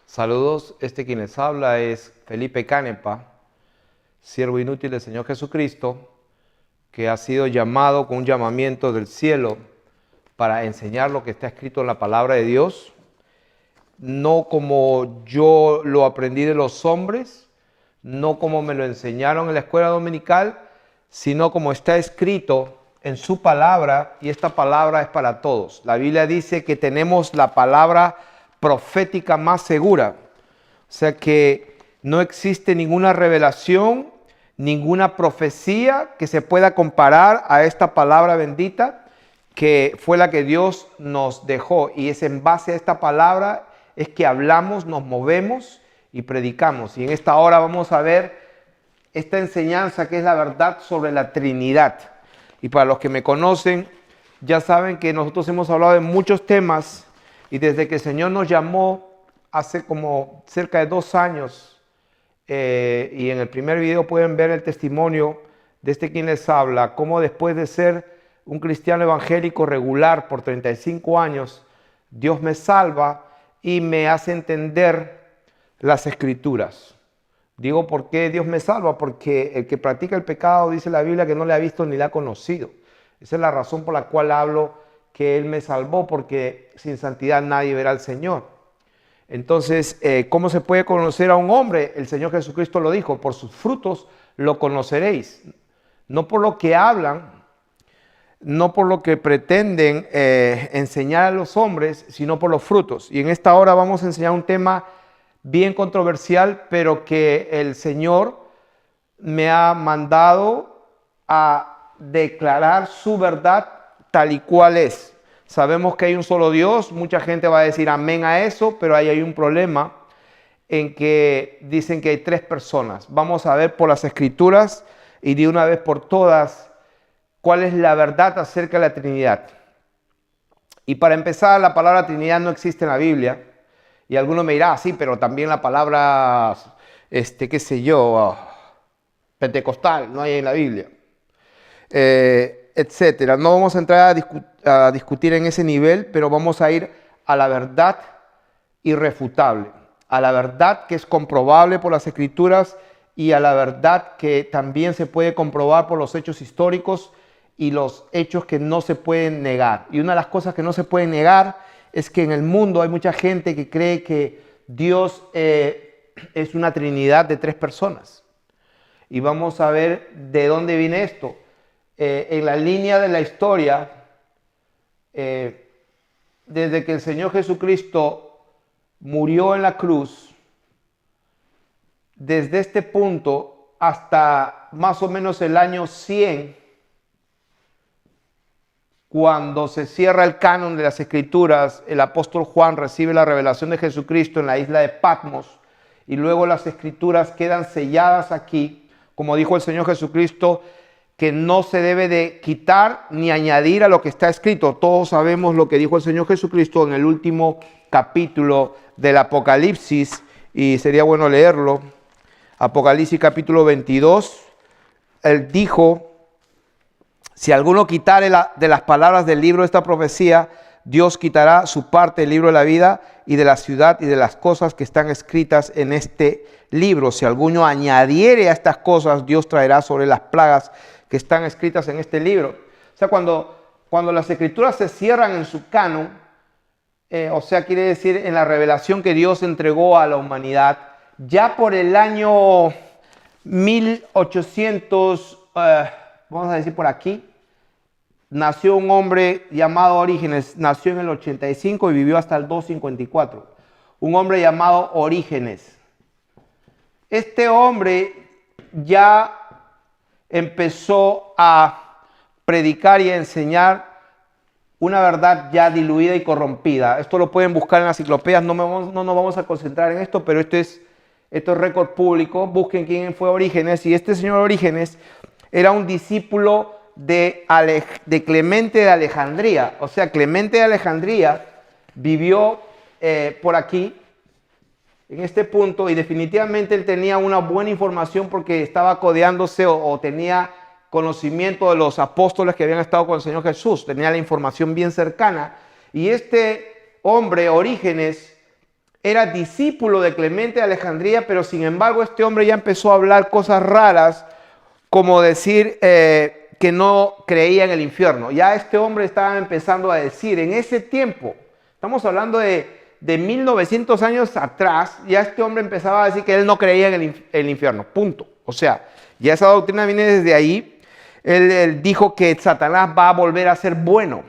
Saludos, quien les habla es Felipe Canepa, siervo inútil del Señor Jesucristo, que ha sido llamado con un llamamiento del cielo para enseñar lo que está escrito en la palabra de Dios, no como yo lo aprendí de los hombres, no como me lo enseñaron en la escuela dominical, sino como está escrito en su palabra, y esta palabra es para todos. La Biblia dice que tenemos la palabra profética más segura, o sea que no existe ninguna revelación, ninguna profecía que se pueda comparar a esta palabra bendita que fue la que Dios nos dejó, y es en base a esta palabra es que hablamos, nos movemos y predicamos. Y en esta hora vamos a ver esta enseñanza que es la verdad sobre la Trinidad. Y para los que me conocen, ya saben que nosotros hemos hablado de muchos temas, y desde que el Señor nos llamó hace como cerca de 2 años, y en el primer video pueden ver el testimonio de quien les habla, cómo después de ser un cristiano evangélico regular por 35 años, Dios me salva y me hace entender las Escrituras. Digo, ¿por qué Dios me salva? Porque el que practica el pecado, dice la Biblia, que no le ha visto ni le ha conocido. Esa es la razón por la cual hablo que Él me salvó, porque sin santidad nadie verá al Señor. Entonces, ¿cómo se puede conocer a un hombre? El Señor Jesucristo lo dijo: por sus frutos lo conoceréis. No por lo que hablan, no por lo que pretenden enseñar a los hombres, sino por los frutos. Y en esta hora vamos a enseñar un tema bien controversial, pero que el Señor me ha mandado a declarar su verdad tal y cual es. Sabemos que hay un solo Dios, mucha gente va a decir amén a eso, pero ahí hay un problema en que dicen que hay 3 personas. Vamos a ver por las Escrituras y de una vez por todas cuál es la verdad acerca de la Trinidad. Y para empezar, la palabra Trinidad no existe en la Biblia. Y alguno me dirá, sí, pero también la palabra, qué sé yo, pentecostal, no hay en la Biblia, etcétera. No vamos a entrar a discutir en ese nivel, pero vamos a ir a la verdad irrefutable, a la verdad que es comprobable por las Escrituras y a la verdad que también se puede comprobar por los hechos históricos y los hechos que no se pueden negar. Y una de las cosas que no se pueden negar es que en el mundo hay mucha gente que cree que Dios es una trinidad de 3 personas. Y vamos a ver de dónde viene esto. En la línea de la historia, desde que el Señor Jesucristo murió en la cruz, desde este punto hasta más o menos el año 100, cuando se cierra el canon de las Escrituras, el apóstol Juan recibe la revelación de Jesucristo en la isla de Patmos, y luego las Escrituras quedan selladas aquí, como dijo el Señor Jesucristo, que no se debe de quitar ni añadir a lo que está escrito. Todos sabemos lo que dijo el Señor Jesucristo en el último capítulo del Apocalipsis, y sería bueno leerlo. Apocalipsis capítulo 22, Él dijo: si alguno quitare de las palabras del libro de esta profecía, Dios quitará su parte del libro de la vida y de la ciudad y de las cosas que están escritas en este libro. Si alguno añadiere a estas cosas, Dios traerá sobre las plagas que están escritas en este libro. O sea, cuando las Escrituras se cierran en su canon, o sea, quiere decir en la revelación que Dios entregó a la humanidad, ya por el año 1800, vamos a decir por aquí, nació un hombre llamado Orígenes. Nació en el 85 y vivió hasta el 254. Un hombre llamado Orígenes. Este hombre ya empezó a predicar y a enseñar una verdad ya diluida y corrompida. Esto lo pueden buscar en las enciclopedias, no nos vamos a concentrar en esto, pero esto es récord público. Busquen quién fue Orígenes, y este señor Orígenes era un discípulo de Clemente de Alejandría. O sea, Clemente de Alejandría vivió por aquí, en este punto, y definitivamente él tenía una buena información porque estaba codeándose o tenía conocimiento de los apóstoles que habían estado con el Señor Jesús. Tenía la información bien cercana. Y este hombre, Orígenes, era discípulo de Clemente de Alejandría, pero sin embargo este hombre ya empezó a hablar cosas raras, como decir que no creía en el infierno. Ya este hombre estaba empezando a decir, en ese tiempo, estamos hablando de 1900 años atrás, ya este hombre empezaba a decir que él no creía en el infierno, punto. O sea, ya esa doctrina viene desde ahí. Él dijo que Satanás va a volver a ser bueno,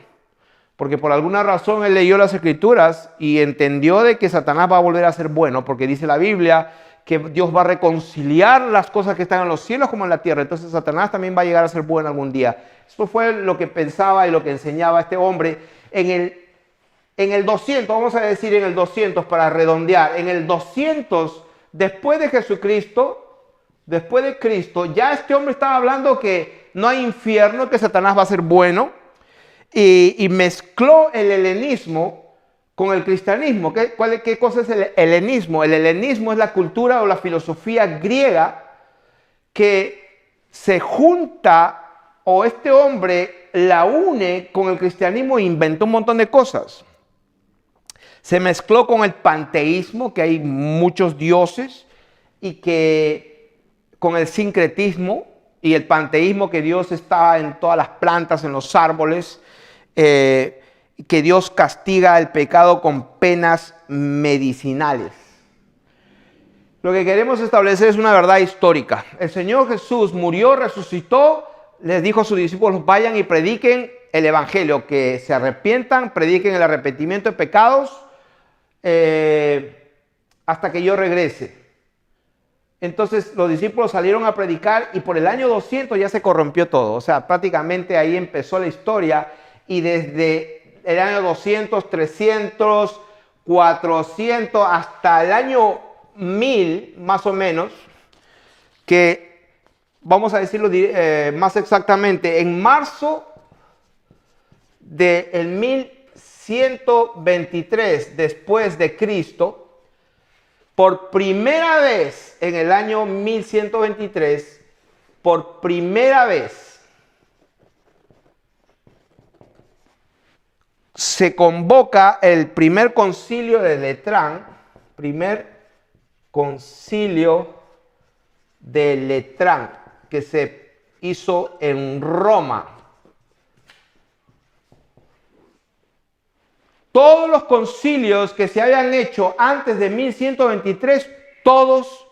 porque por alguna razón él leyó las Escrituras y entendió de que Satanás va a volver a ser bueno, porque dice la Biblia que Dios va a reconciliar las cosas que están en los cielos como en la tierra. Entonces Satanás también va a llegar a ser bueno algún día. Esto fue lo que pensaba y lo que enseñaba este hombre en el 200, vamos a decir en el 200 para redondear, en el 200 después de Jesucristo, después de Cristo, ya este hombre estaba hablando que no hay infierno, que Satanás va a ser bueno, y mezcló el helenismo con el cristianismo. ¿Qué cosa es el helenismo? El helenismo es la cultura o la filosofía griega que se junta, o este hombre la une con el cristianismo e inventó un montón de cosas. Se mezcló con el panteísmo, que hay muchos dioses, y que con el sincretismo y el panteísmo, que Dios está en todas las plantas, en los árboles, que Dios castiga el pecado con penas medicinales. Lo que queremos establecer es una verdad histórica. El Señor Jesús murió, resucitó, les dijo a sus discípulos, vayan y prediquen el evangelio, que se arrepientan, prediquen el arrepentimiento de pecados, hasta que yo regrese. Entonces los discípulos salieron a predicar y por el año 200 ya se corrompió todo. O sea, prácticamente ahí empezó la historia y desde el año 200, 300, 400 hasta el año 1000 más o menos, que vamos a decirlo más exactamente, en marzo del 1123 después de Cristo, por primera vez en el año 1123, por primera vez se convoca el primer concilio de Letrán, que se hizo en Roma. Todos los concilios que se habían hecho antes de 1123, todos,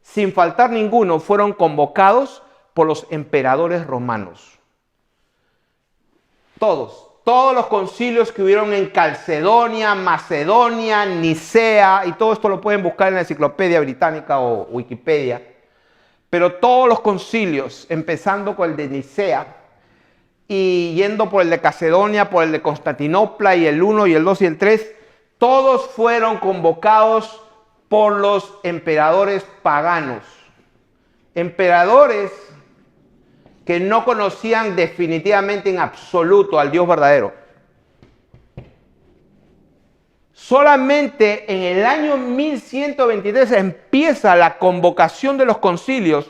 sin faltar ninguno, fueron convocados por los emperadores romanos. Todos los concilios que hubieron en Calcedonia, Macedonia, Nicea, y todo esto lo pueden buscar en la Enciclopedia Británica o Wikipedia, pero todos los concilios, empezando con el de Nicea, y yendo por el de Calcedonia, por el de Constantinopla, y el 1, y el 2, y el 3, todos fueron convocados por los emperadores paganos. Emperadores que no conocían definitivamente en absoluto al Dios verdadero. Solamente en el año 1123 empieza la convocación de los concilios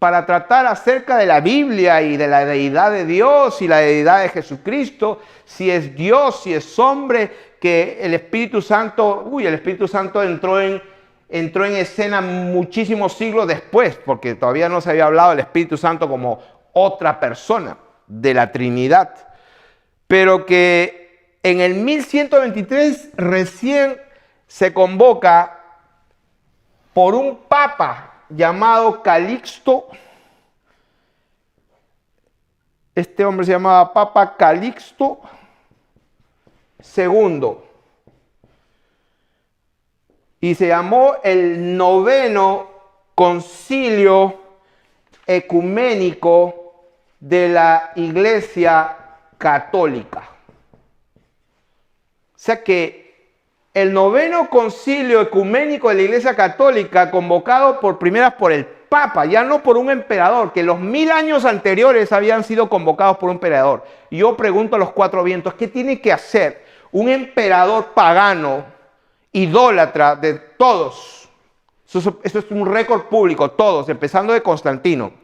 para tratar acerca de la Biblia y de la deidad de Dios y la deidad de Jesucristo, si es Dios, si es hombre, que el Espíritu Santo, el Espíritu Santo entró en escena muchísimos siglos después, porque todavía no se había hablado del Espíritu Santo como otra persona de la Trinidad, pero que en el 1123 recién se convoca por un papa llamado Calixto. Este hombre se llamaba Papa Calixto II y se llamó el noveno concilio ecuménico de la Iglesia Católica. O sea que el noveno concilio ecuménico de la Iglesia Católica, convocado por primeras por el Papa, ya no por un emperador, que los 1000 años anteriores habían sido convocados por un emperador. Y yo pregunto a los cuatro vientos, ¿qué tiene que hacer un emperador pagano, idólatra de todos? Eso es un récord público, todos, empezando de Constantino,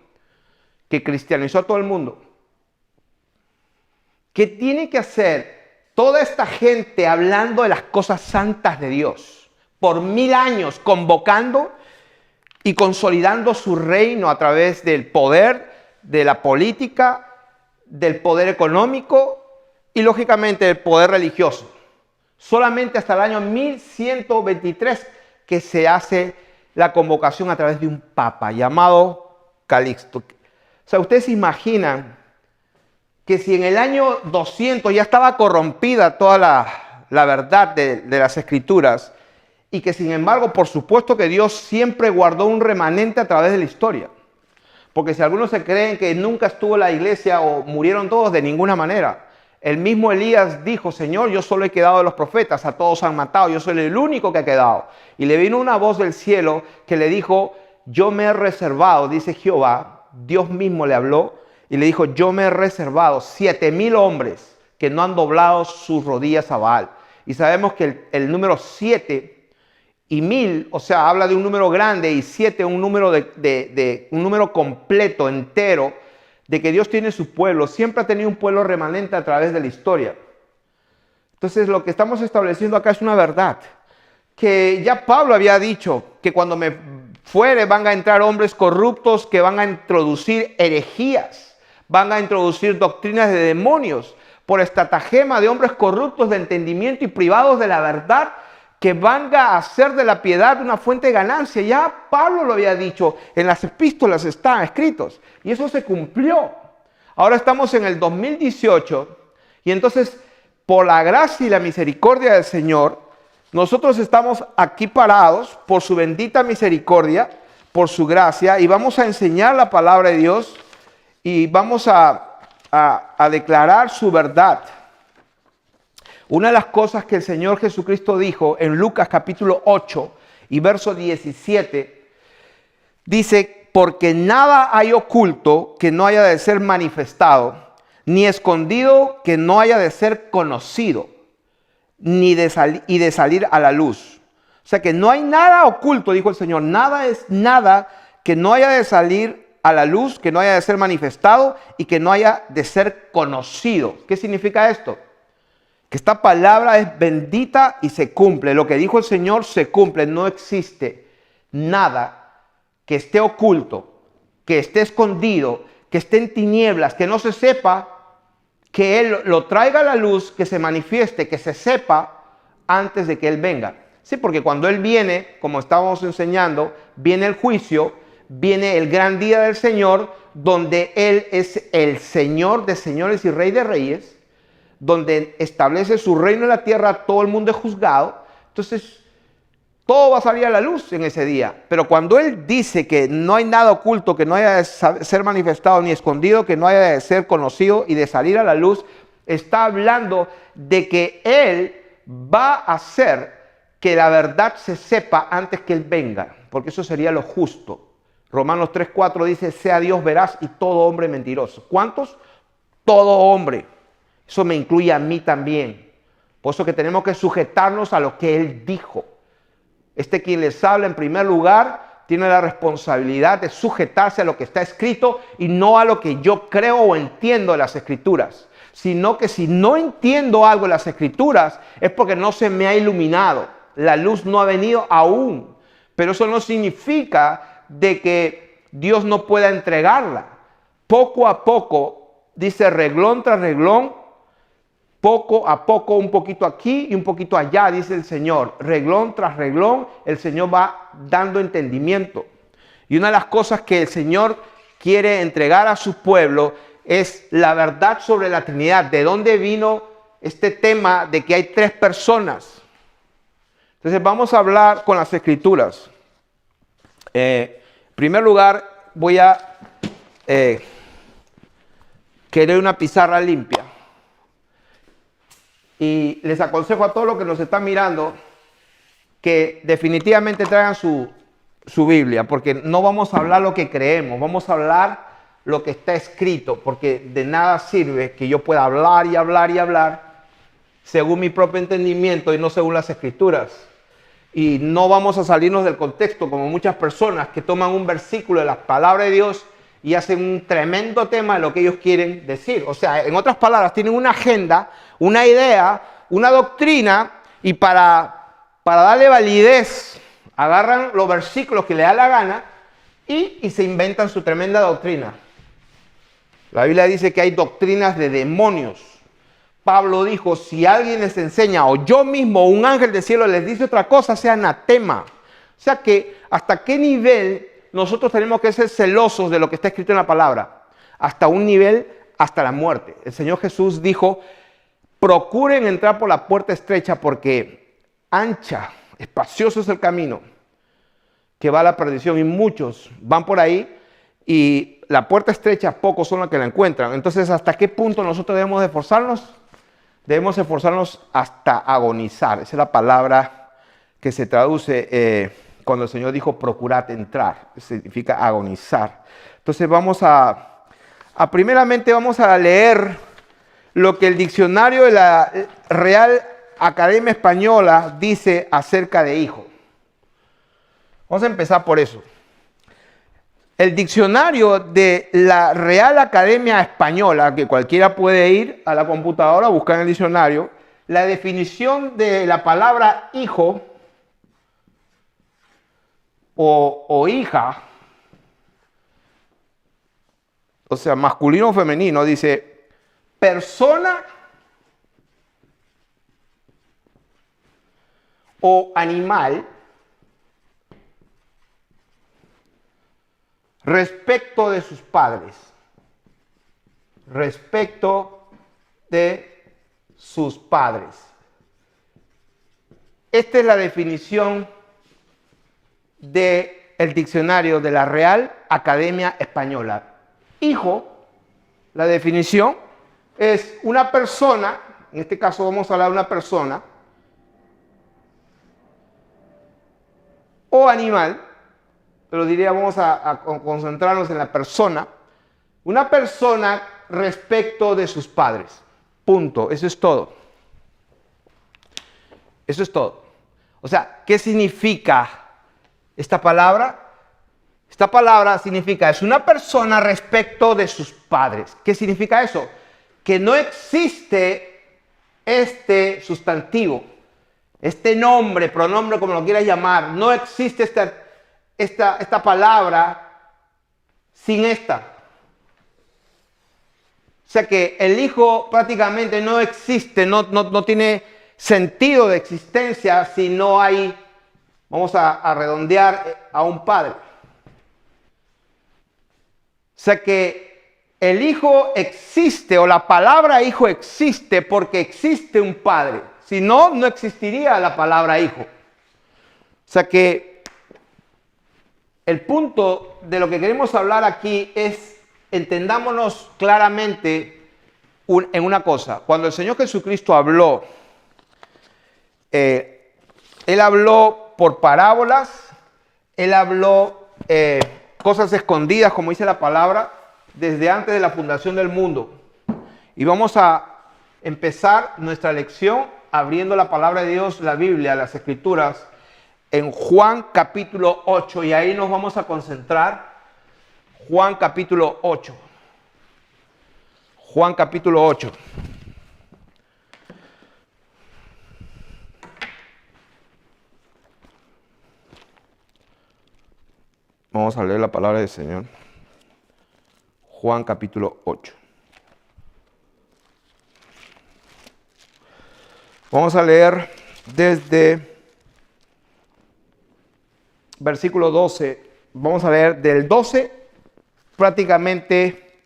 que cristianizó a todo el mundo. ¿Qué tiene que hacer toda esta gente hablando de las cosas santas de Dios? por 1000 años, convocando y consolidando su reino a través del poder, de la política, del poder económico y lógicamente del poder religioso. Solamente hasta el año 1123 que se hace la convocación a través de un papa llamado Calixto. O sea, ustedes se imaginan que si en el año 200 ya estaba corrompida toda la verdad de las escrituras, y que sin embargo, por supuesto que Dios siempre guardó un remanente a través de la historia. Porque si algunos se creen que nunca estuvo la iglesia o murieron todos, de ninguna manera. El mismo Elías dijo, Señor, yo solo he quedado de los profetas, a todos han matado, yo soy el único que ha quedado. Y le vino una voz del cielo que le dijo, yo me he reservado, dice Jehová, Dios mismo le habló y le dijo, yo me he reservado 7000 hombres que no han doblado sus rodillas a Baal. Y sabemos que el número 7 y 1000, o sea, habla de un número grande, y 7 un número un número completo, entero, de que Dios tiene su pueblo. Siempre ha tenido un pueblo remanente a través de la historia. Entonces, lo que estamos estableciendo acá es una verdad, que ya Pablo había dicho que cuando me fuere van a entrar hombres corruptos que van a introducir herejías, van a introducir doctrinas de demonios, por estratagema de hombres corruptos de entendimiento y privados de la verdad, que van a hacer de la piedad una fuente de ganancia. Ya Pablo lo había dicho, en las epístolas están escritos, y eso se cumplió. Ahora estamos en el 2018, y entonces, por la gracia y la misericordia del Señor, nosotros estamos aquí parados por su bendita misericordia, por su gracia, y vamos a enseñar la palabra de Dios, y vamos a declarar su verdad. Una de las cosas que el Señor Jesucristo dijo en Lucas capítulo 8 y verso 17, dice, porque nada hay oculto que no haya de ser manifestado, ni escondido que no haya de ser conocido, ni de salir a la luz. O sea que no hay nada oculto, dijo el Señor, nada es nada que no haya de salir a la luz, que no haya de ser manifestado y que no haya de ser conocido. ¿Qué significa esto? Que esta palabra es bendita y se cumple. Lo que dijo el Señor se cumple. No existe nada que esté oculto, que esté escondido, que esté en tinieblas, que no se sepa, que Él lo traiga a la luz, que se manifieste, que se sepa antes de que Él venga. Sí, porque cuando Él viene, como estábamos enseñando, viene el juicio, viene el gran día del Señor, donde Él es el Señor de señores y Rey de reyes, donde establece su reino en la tierra, todo el mundo es juzgado. Entonces, todo va a salir a la luz en ese día. Pero cuando Él dice que no hay nada oculto, que no haya de ser manifestado ni escondido, que no haya de ser conocido y de salir a la luz, está hablando de que Él va a hacer que la verdad se sepa antes que Él venga, porque eso sería lo justo. Romanos 3:4 dice, sea Dios veraz y todo hombre mentiroso. ¿Cuántos? Todo hombre. Eso me incluye a mí también. Por eso que tenemos que sujetarnos a lo que Él dijo. Quien les habla en primer lugar tiene la responsabilidad de sujetarse a lo que está escrito y no a lo que yo creo o entiendo de las escrituras. Sino que si no entiendo algo de las escrituras es porque no se me ha iluminado. La luz no ha venido aún. Pero eso no significa de que Dios no pueda entregarla. Poco a poco, dice reglón tras reglón, poco a poco, un poquito aquí y un poquito allá, dice el Señor. Reglón tras reglón, el Señor va dando entendimiento. Y una de las cosas que el Señor quiere entregar a su pueblo es la verdad sobre la Trinidad. ¿De dónde vino este tema de que hay 3 personas? Entonces vamos a hablar con las Escrituras. En primer lugar, voy a querer una pizarra limpia. Y les aconsejo a todos los que nos están mirando que definitivamente traigan su Biblia, porque no vamos a hablar lo que creemos, vamos a hablar lo que está escrito, porque de nada sirve que yo pueda hablar y hablar y hablar según mi propio entendimiento y no según las Escrituras. Y no vamos a salirnos del contexto como muchas personas que toman un versículo de la palabra de Dios y hacen un tremendo tema de lo que ellos quieren decir. O sea, en otras palabras, tienen una agenda, una idea, una doctrina, y para para darle validez, agarran los versículos que le da la gana y se inventan su tremenda doctrina. La Biblia dice que hay doctrinas de demonios. Pablo dijo, si alguien les enseña o yo mismo o un ángel del cielo les dice otra cosa, sea anatema. O sea que hasta qué nivel nosotros tenemos que ser celosos de lo que está escrito en la palabra. Hasta un nivel, hasta la muerte. El Señor Jesús dijo, procuren entrar por la puerta estrecha porque ancha, espacioso es el camino que va a la perdición y muchos van por ahí y la puerta estrecha, pocos son los que la encuentran. Entonces, ¿hasta qué punto nosotros debemos de esforzarnos? Debemos esforzarnos hasta agonizar. Esa es la palabra que se traduce cuando el Señor dijo procurad entrar. Significa agonizar. Entonces primeramente vamos a leer lo que el diccionario de la Real Academia Española dice acerca de hijo. Vamos a empezar por eso. El diccionario de la Real Academia Española, que cualquiera puede ir a la computadora, buscar en el diccionario, la definición de la palabra hijo o hija, o sea, masculino o femenino, dice persona o animal respecto de sus padres. Respecto de sus padres. Esta es la definición del diccionario de la Real Academia Española. Hijo, la definición es una persona, en este caso vamos a hablar de una persona, o animal, pero diríamos a concentrarnos en la persona, una persona respecto de sus padres. Punto. Eso es todo. Eso es todo. O sea, ¿qué significa esta palabra? Esta palabra significa, es una persona respecto de sus padres. ¿Qué significa eso? Que no existe este sustantivo, este nombre, pronombre, como lo quieras llamar, no existe esta palabra sin esta. O sea que el hijo prácticamente no existe, no tiene sentido de existencia si no hay, vamos a redondear, a un padre. O sea que el hijo existe, o la palabra hijo existe porque existe un padre. Si no, no existiría la palabra hijo. O sea que el punto de lo que queremos hablar aquí es, entendámonos claramente en una cosa. Cuando el Señor Jesucristo habló, Él habló por parábolas, Él habló cosas escondidas, como dice la palabra, desde antes de la fundación del mundo. Y vamos a empezar nuestra lección abriendo la palabra de Dios, la Biblia, las Escrituras, en Juan capítulo 8, y ahí nos vamos a concentrar. Juan capítulo 8. Juan capítulo 8. Vamos a leer la palabra del Señor. Juan capítulo 8. Vamos a leer desde versículo 12. Vamos a leer del 12 prácticamente.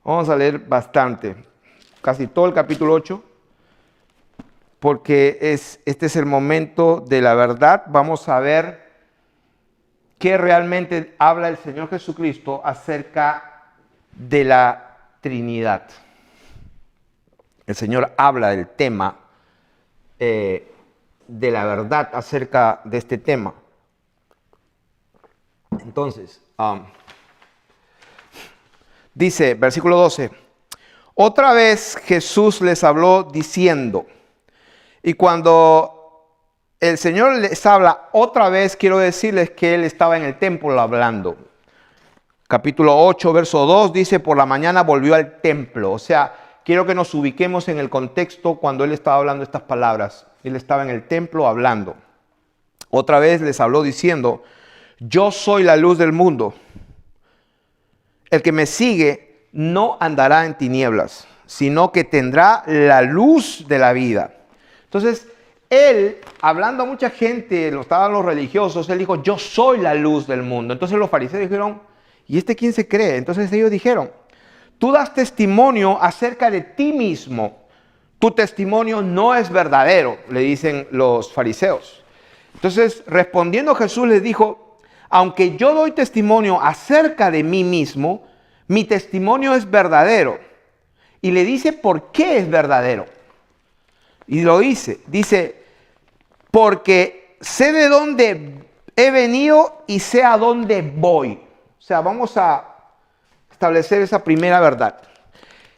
Vamos a leer bastante, casi todo el capítulo 8. Porque este es el momento de la verdad. Vamos a ver qué realmente habla el Señor Jesucristo acerca de la Trinidad. El Señor habla del tema, de la verdad acerca de este tema. Entonces, dice, versículo 12, otra vez Jesús les habló diciendo. Y cuando el Señor les habla otra vez, quiero decirles que Él estaba en el templo hablando. Capítulo 8, verso 2 dice, por la mañana volvió al templo. O sea, quiero que nos ubiquemos en el contexto cuando él estaba hablando estas palabras. Él estaba en el templo hablando. Otra vez les habló diciendo, yo soy la luz del mundo. El que me sigue no andará en tinieblas, sino que tendrá la luz de la vida. Entonces, él, hablando a mucha gente, lo estaban los religiosos, él dijo, yo soy la luz del mundo. Entonces los fariseos dijeron, ¿y este quién se cree? Entonces ellos dijeron, tú das testimonio acerca de ti mismo. Tu testimonio no es verdadero, le dicen los fariseos. Entonces, respondiendo Jesús les dijo, aunque yo doy testimonio acerca de mí mismo, mi testimonio es verdadero. Y le dice por qué es verdadero. Y lo dice, porque sé de dónde he venido y sé a dónde voy. O sea, vamos a establecer esa primera verdad.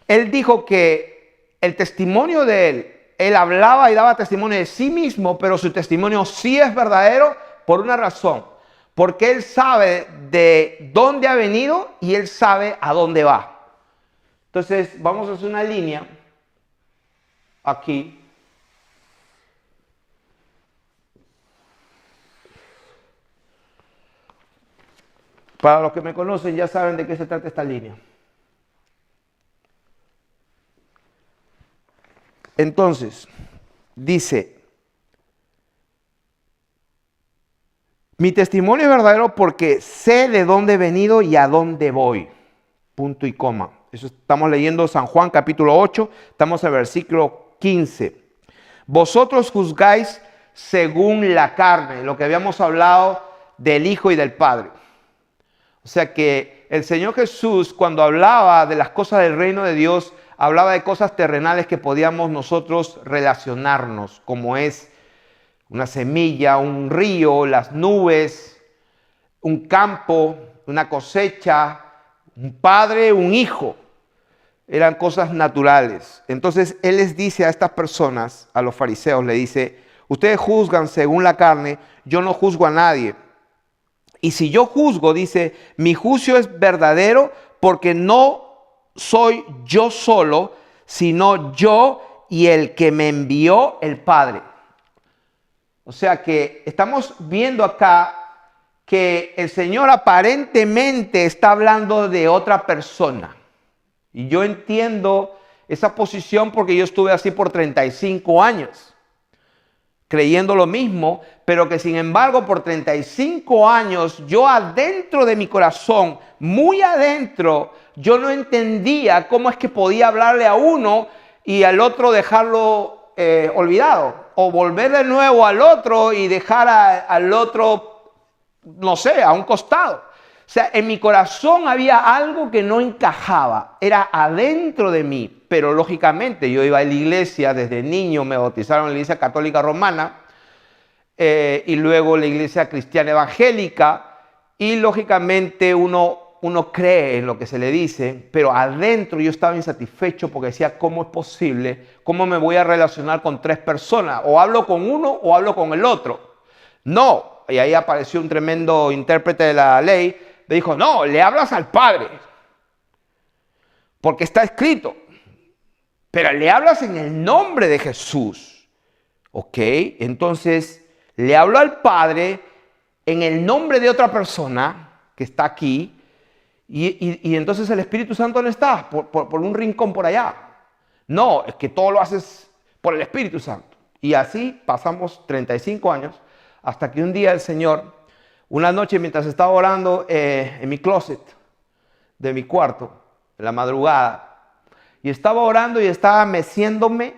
Él dijo que el testimonio de él hablaba y daba testimonio de sí mismo, pero su testimonio sí es verdadero por una razón. Porque él sabe de dónde ha venido y él sabe a dónde va. Entonces, vamos a hacer una línea aquí. Para los que me conocen ya saben de qué se trata esta línea. Entonces, dice, mi testimonio es verdadero porque sé de dónde he venido y a dónde voy. Punto y coma. Eso estamos leyendo San Juan capítulo 8, estamos en el versículo 15. Vosotros juzgáis según la carne, lo que habíamos hablado del Hijo y del Padre. O sea que el Señor Jesús, cuando hablaba de las cosas del reino de Dios, hablaba de cosas terrenales que podíamos nosotros relacionarnos, como es una semilla, un río, las nubes, un campo, una cosecha, un padre, un hijo. Eran cosas naturales. Entonces Él les dice a estas personas, a los fariseos, le dice, ustedes juzgan según la carne, yo no juzgo a nadie. Y si yo juzgo, dice, mi juicio es verdadero porque no soy yo solo, sino yo y el que me envió el Padre. O sea que estamos viendo acá que el Señor aparentemente está hablando de otra persona. Y yo entiendo esa posición porque yo estuve así por 35 años. Creyendo lo mismo, pero que sin embargo por 35 años yo adentro de mi corazón, muy adentro, yo no entendía cómo es que podía hablarle a uno y al otro dejarlo olvidado, o volver de nuevo al otro y dejar al otro, no sé, a un costado. O sea, en mi corazón había algo que no encajaba, era adentro de mí, pero lógicamente yo iba a la iglesia, desde niño me bautizaron en la iglesia católica romana y luego la iglesia cristiana evangélica y lógicamente uno cree en lo que se le dice, pero adentro yo estaba insatisfecho porque decía, ¿cómo es posible? ¿Cómo me voy a relacionar con tres personas? O hablo con uno o hablo con el otro. No, y ahí apareció un tremendo intérprete de la ley. Le dijo, no, le hablas al Padre, porque está escrito, pero le hablas en el nombre de Jesús. ¿Ok? Entonces, le hablo al Padre en el nombre de otra persona que está aquí, y entonces el Espíritu Santo no está por un rincón por allá. No, es que todo lo haces por el Espíritu Santo. Y así pasamos 35 años, hasta que un día el Señor... Una noche mientras estaba orando en mi closet de mi cuarto, en la madrugada, y estaba orando y estaba meciéndome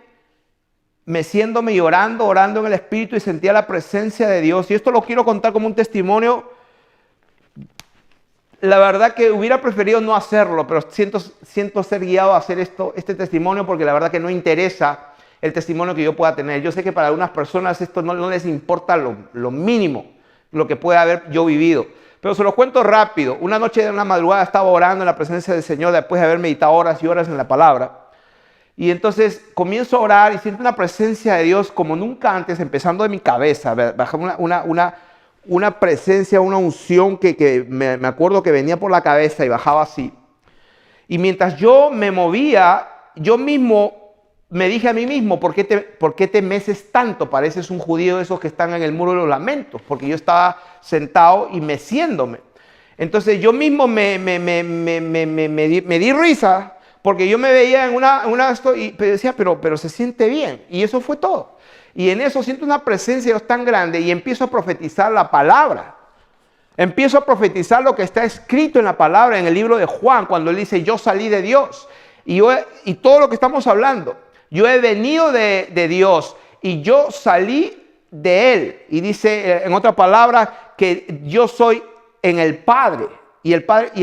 y orando en el Espíritu y sentía la presencia de Dios. Y esto lo quiero contar como un testimonio. La verdad que hubiera preferido no hacerlo, pero siento ser guiado a hacer este testimonio porque la verdad que no interesa el testimonio que yo pueda tener. Yo sé que para algunas personas esto no les importa lo mínimo, lo que puede haber yo vivido. Pero se lo cuento rápido. Una noche de una madrugada estaba orando en la presencia del Señor después de haber meditado horas y horas en la palabra. Y entonces comienzo a orar y siento una presencia de Dios como nunca antes, empezando de mi cabeza. Bajaba una presencia, una unción que me acuerdo que venía por la cabeza y bajaba así. Y mientras yo me movía, yo mismo me dije a mí mismo, ¿por qué te meces tanto? Pareces un judío de esos que están en el muro de los lamentos, porque yo estaba sentado y meciéndome. Entonces yo mismo me di risa, porque yo me veía en y decía, pero se siente bien. Y eso fue todo. Y en eso siento una presencia de Dios tan grande y empiezo a profetizar la palabra. Empiezo a profetizar lo que está escrito en la palabra, en el libro de Juan, cuando él dice, yo salí de Dios. Y todo lo que estamos hablando, yo he venido de Dios y yo salí de Él. Y dice, en otra palabra, que yo soy en el Padre. Y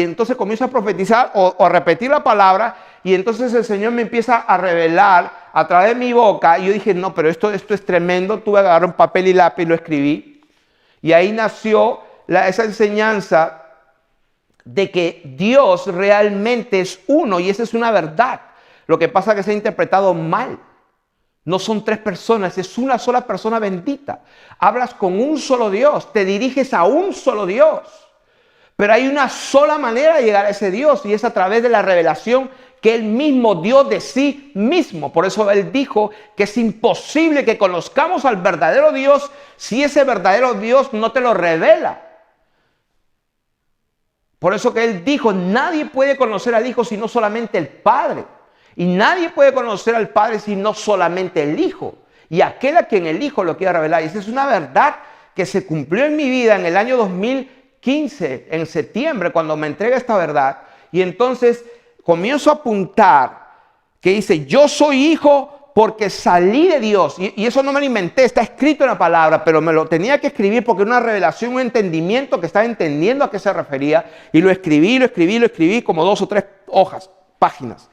entonces comienzo a profetizar o a repetir la palabra. Y entonces el Señor me empieza a revelar a través de mi boca. Y yo dije, no, pero esto es tremendo. Tuve que agarrar un papel y lápiz y lo escribí. Y ahí nació esa enseñanza de que Dios realmente es uno. Y esa es una verdad. Lo que pasa es que se ha interpretado mal. No son tres personas, es una sola persona bendita. Hablas con un solo Dios, te diriges a un solo Dios. Pero hay una sola manera de llegar a ese Dios y es a través de la revelación que Él mismo dio de sí mismo. Por eso Él dijo que es imposible que conozcamos al verdadero Dios si ese verdadero Dios no te lo revela. Por eso que Él dijo, nadie puede conocer al Hijo sino solamente el Padre. Y nadie puede conocer al Padre sino solamente el Hijo. Y aquel a quien el Hijo lo quiere revelar. Y esa es una verdad que se cumplió en mi vida en el año 2015, en septiembre, cuando me entrega esta verdad. Y entonces comienzo a apuntar que dice, yo soy hijo porque salí de Dios. Y eso no me lo inventé, está escrito en la palabra, pero me lo tenía que escribir porque era una revelación, un entendimiento que estaba entendiendo a qué se refería. Y lo escribí como 2 o 3 hojas, páginas.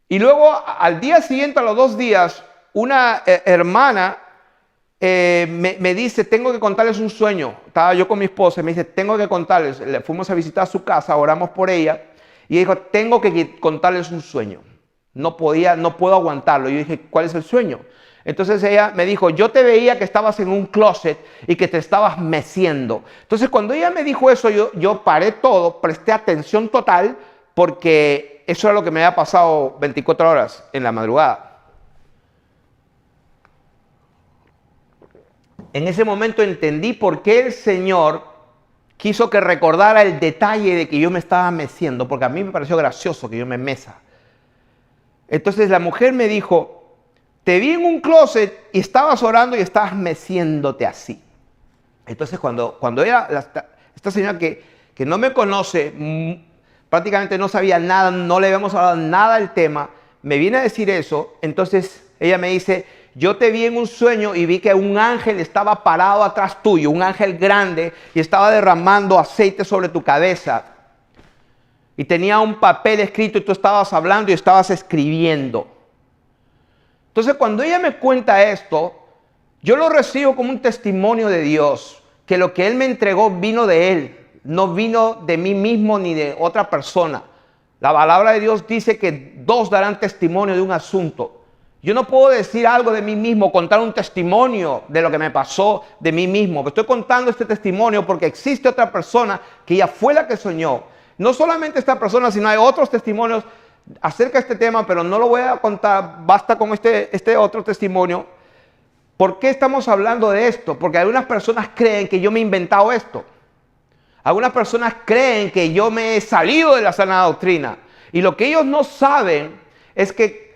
Y luego al día siguiente, a los 2 días, una hermana me dice, tengo que contarles un sueño. Estaba yo con mi esposa y me dice, tengo que contarles. Le fuimos a visitar su casa, oramos por ella. Y dijo, tengo que contarles un sueño. No puedo aguantarlo. Y yo dije, ¿cuál es el sueño? Entonces ella me dijo, yo te veía que estabas en un closet y que te estabas meciendo. Entonces cuando ella me dijo eso, yo paré todo, presté atención total, porque eso era lo que me había pasado 24 horas en la madrugada. En ese momento entendí por qué el Señor quiso que recordara el detalle de que yo me estaba meciendo, porque a mí me pareció gracioso que yo me mesa. Entonces la mujer me dijo, te vi en un closet y estabas orando y estabas meciéndote así. Entonces cuando ella, esta señora que no me conoce, prácticamente no sabía nada, no le habíamos hablado nada del tema, me viene a decir eso. Entonces ella me dice, yo te vi en un sueño y vi que un ángel estaba parado atrás tuyo, un ángel grande, y estaba derramando aceite sobre tu cabeza. Y tenía un papel escrito y tú estabas hablando y estabas escribiendo. Entonces cuando ella me cuenta esto, yo lo recibo como un testimonio de Dios, que lo que Él me entregó vino de Él. No vino de mí mismo ni de otra persona. La palabra de Dios dice que 2 darán testimonio de un asunto. Yo no puedo decir algo de mí mismo, contar un testimonio de lo que me pasó de mí mismo. Estoy contando este testimonio porque existe otra persona que ya fue la que soñó. No solamente esta persona, sino hay otros testimonios acerca de este tema, pero no lo voy a contar. Basta con este otro testimonio. ¿Por qué estamos hablando de esto? Porque algunas personas creen que yo me he inventado esto. Algunas personas creen que yo me he salido de la sana doctrina. Y lo que ellos no saben es que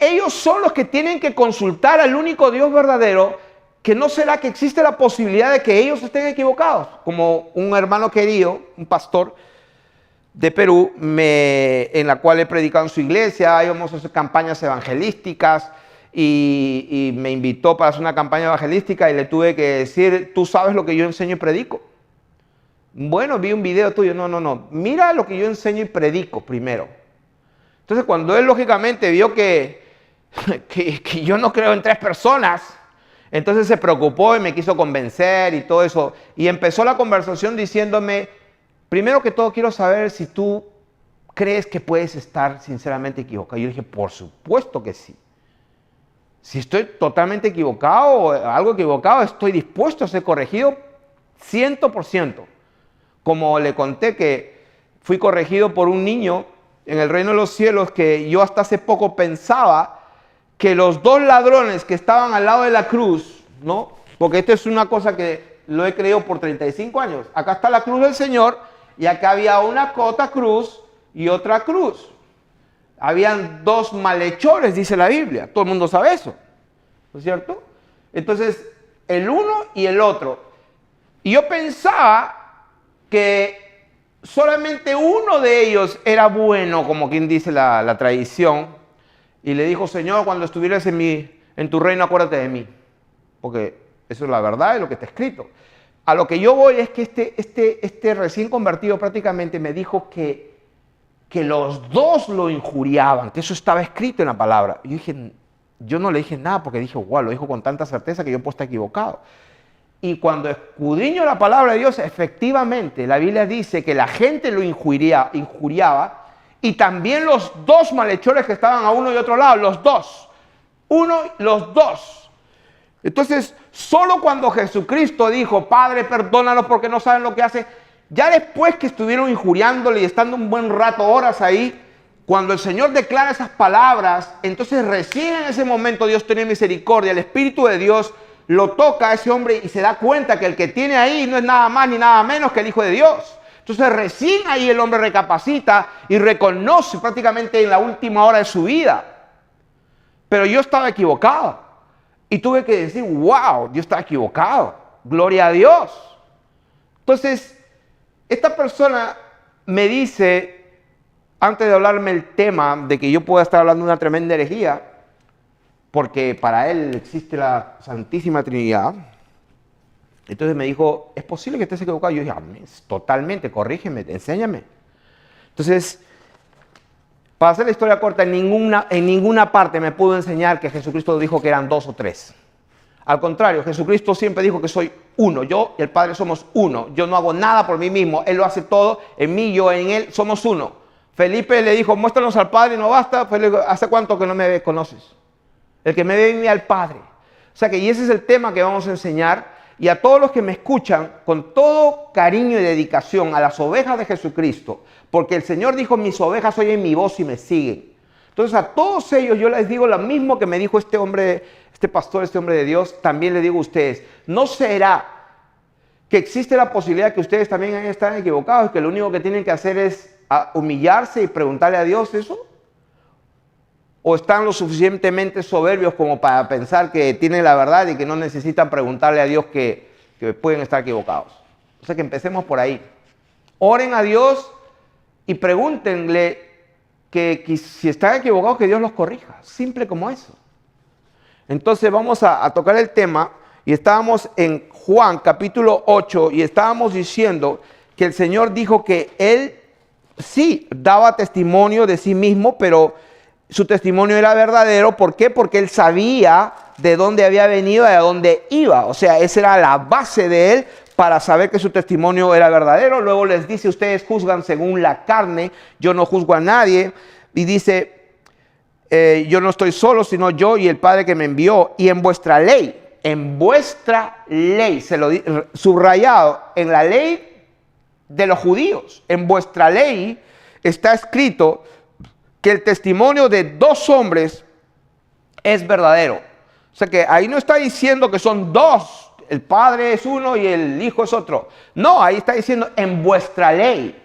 ellos son los que tienen que consultar al único Dios verdadero, que no será que existe la posibilidad de que ellos estén equivocados. Como un hermano querido, un pastor de Perú, en la cual he predicado en su iglesia, íbamos a hacer campañas evangelísticas y me invitó para hacer una campaña evangelística y le tuve que decir, tú sabes lo que yo enseño y predico. Bueno, vi un video tuyo. No. Mira lo que yo enseño y predico primero. Entonces, cuando él lógicamente vio que yo no creo en 3 personas, entonces se preocupó y me quiso convencer y todo eso. Y empezó la conversación diciéndome, primero que todo quiero saber si tú crees que puedes estar sinceramente equivocado. Yo dije, por supuesto que sí. Si estoy totalmente equivocado o algo equivocado, estoy dispuesto a ser corregido 100%. Como le conté que fui corregido por un niño en el reino de los cielos que yo hasta hace poco pensaba que los dos ladrones que estaban al lado de la cruz, ¿no? Porque esto es una cosa que lo he creído por 35 años. Acá está la cruz del Señor y acá había una otra cruz y otra cruz. Habían dos malhechores, dice la Biblia. Todo el mundo sabe eso, ¿no es cierto? Entonces, el uno y el otro. Y yo pensaba que solamente uno de ellos era bueno, como quien dice la tradición. Y le dijo, Señor, cuando estuvieras en tu reino, acuérdate de mí. Porque eso es la verdad, es lo que está escrito. A lo que yo voy es que este recién convertido prácticamente me dijo que los dos lo injuriaban, que eso estaba escrito en la palabra. Yo no le dije nada porque dije, wow, lo dijo con tanta certeza que yo puedo estar equivocado. Y cuando escudriño la palabra de Dios, efectivamente, la Biblia dice que la gente lo injuriaba y también los dos malhechores que estaban a uno y otro lado, los dos. Los dos. Entonces, solo cuando Jesucristo dijo, Padre, perdónalos porque no saben lo que hacen, ya después que estuvieron injuriándole y estando un buen rato, horas ahí, cuando el Señor declara esas palabras, entonces recién en ese momento Dios tiene misericordia, el Espíritu de Dios lo toca a ese hombre y se da cuenta que el que tiene ahí no es nada más ni nada menos que el Hijo de Dios. Entonces recién ahí el hombre recapacita y reconoce prácticamente en la última hora de su vida. Pero yo estaba equivocado. Y tuve que decir, wow, yo estaba equivocado. Gloria a Dios. Entonces, esta persona me dice, antes de hablarme el tema de que yo pueda estar hablando de una tremenda herejía, porque para él existe la Santísima Trinidad. Entonces me dijo, ¿es posible que estés equivocado? Yo dije, totalmente, corrígeme, enséñame. Entonces, para hacer la historia corta, en ninguna parte me pudo enseñar que Jesucristo dijo que eran dos o tres. Al contrario, Jesucristo siempre dijo que soy uno. Yo y el Padre somos uno. Yo no hago nada por mí mismo. Él lo hace todo en mí, yo en él. Somos uno. Felipe le dijo, muéstranos al Padre y no basta. Felipe, ¿hace cuánto que no me conoces? El que me ve en mí al Padre. O sea que y ese es el tema que vamos a enseñar. Y a todos los que me escuchan, con todo cariño y dedicación a las ovejas de Jesucristo, porque el Señor dijo, mis ovejas oyen mi voz y me siguen. Entonces a todos ellos yo les digo lo mismo que me dijo este hombre, este pastor, este hombre de Dios, también le digo a ustedes, ¿no será que existe la posibilidad que ustedes también están equivocados y que lo único que tienen que hacer es humillarse y preguntarle a Dios eso? ¿O están lo suficientemente soberbios como para pensar que tienen la verdad y que no necesitan preguntarle a Dios que pueden estar equivocados? O sea que empecemos por ahí. Oren a Dios y pregúntenle que si están equivocados que Dios los corrija. Simple como eso. Entonces vamos a tocar el tema y estábamos en Juan capítulo 8 y estábamos diciendo que el Señor dijo que Él sí daba testimonio de sí mismo, pero su testimonio era verdadero. ¿Por qué? Porque Él sabía de dónde había venido y a dónde iba. O sea, esa era la base de Él para saber que su testimonio era verdadero. Luego les dice, ustedes juzgan según la carne, yo no juzgo a nadie. Y dice, yo no estoy solo, sino yo y el Padre que me envió. Y en vuestra ley, se lo subrayado, en la ley de los judíos, en vuestra ley está escrito que el testimonio de dos hombres es verdadero. O sea que ahí no está diciendo que son dos, el Padre es uno y el Hijo es otro. No, ahí está diciendo en vuestra ley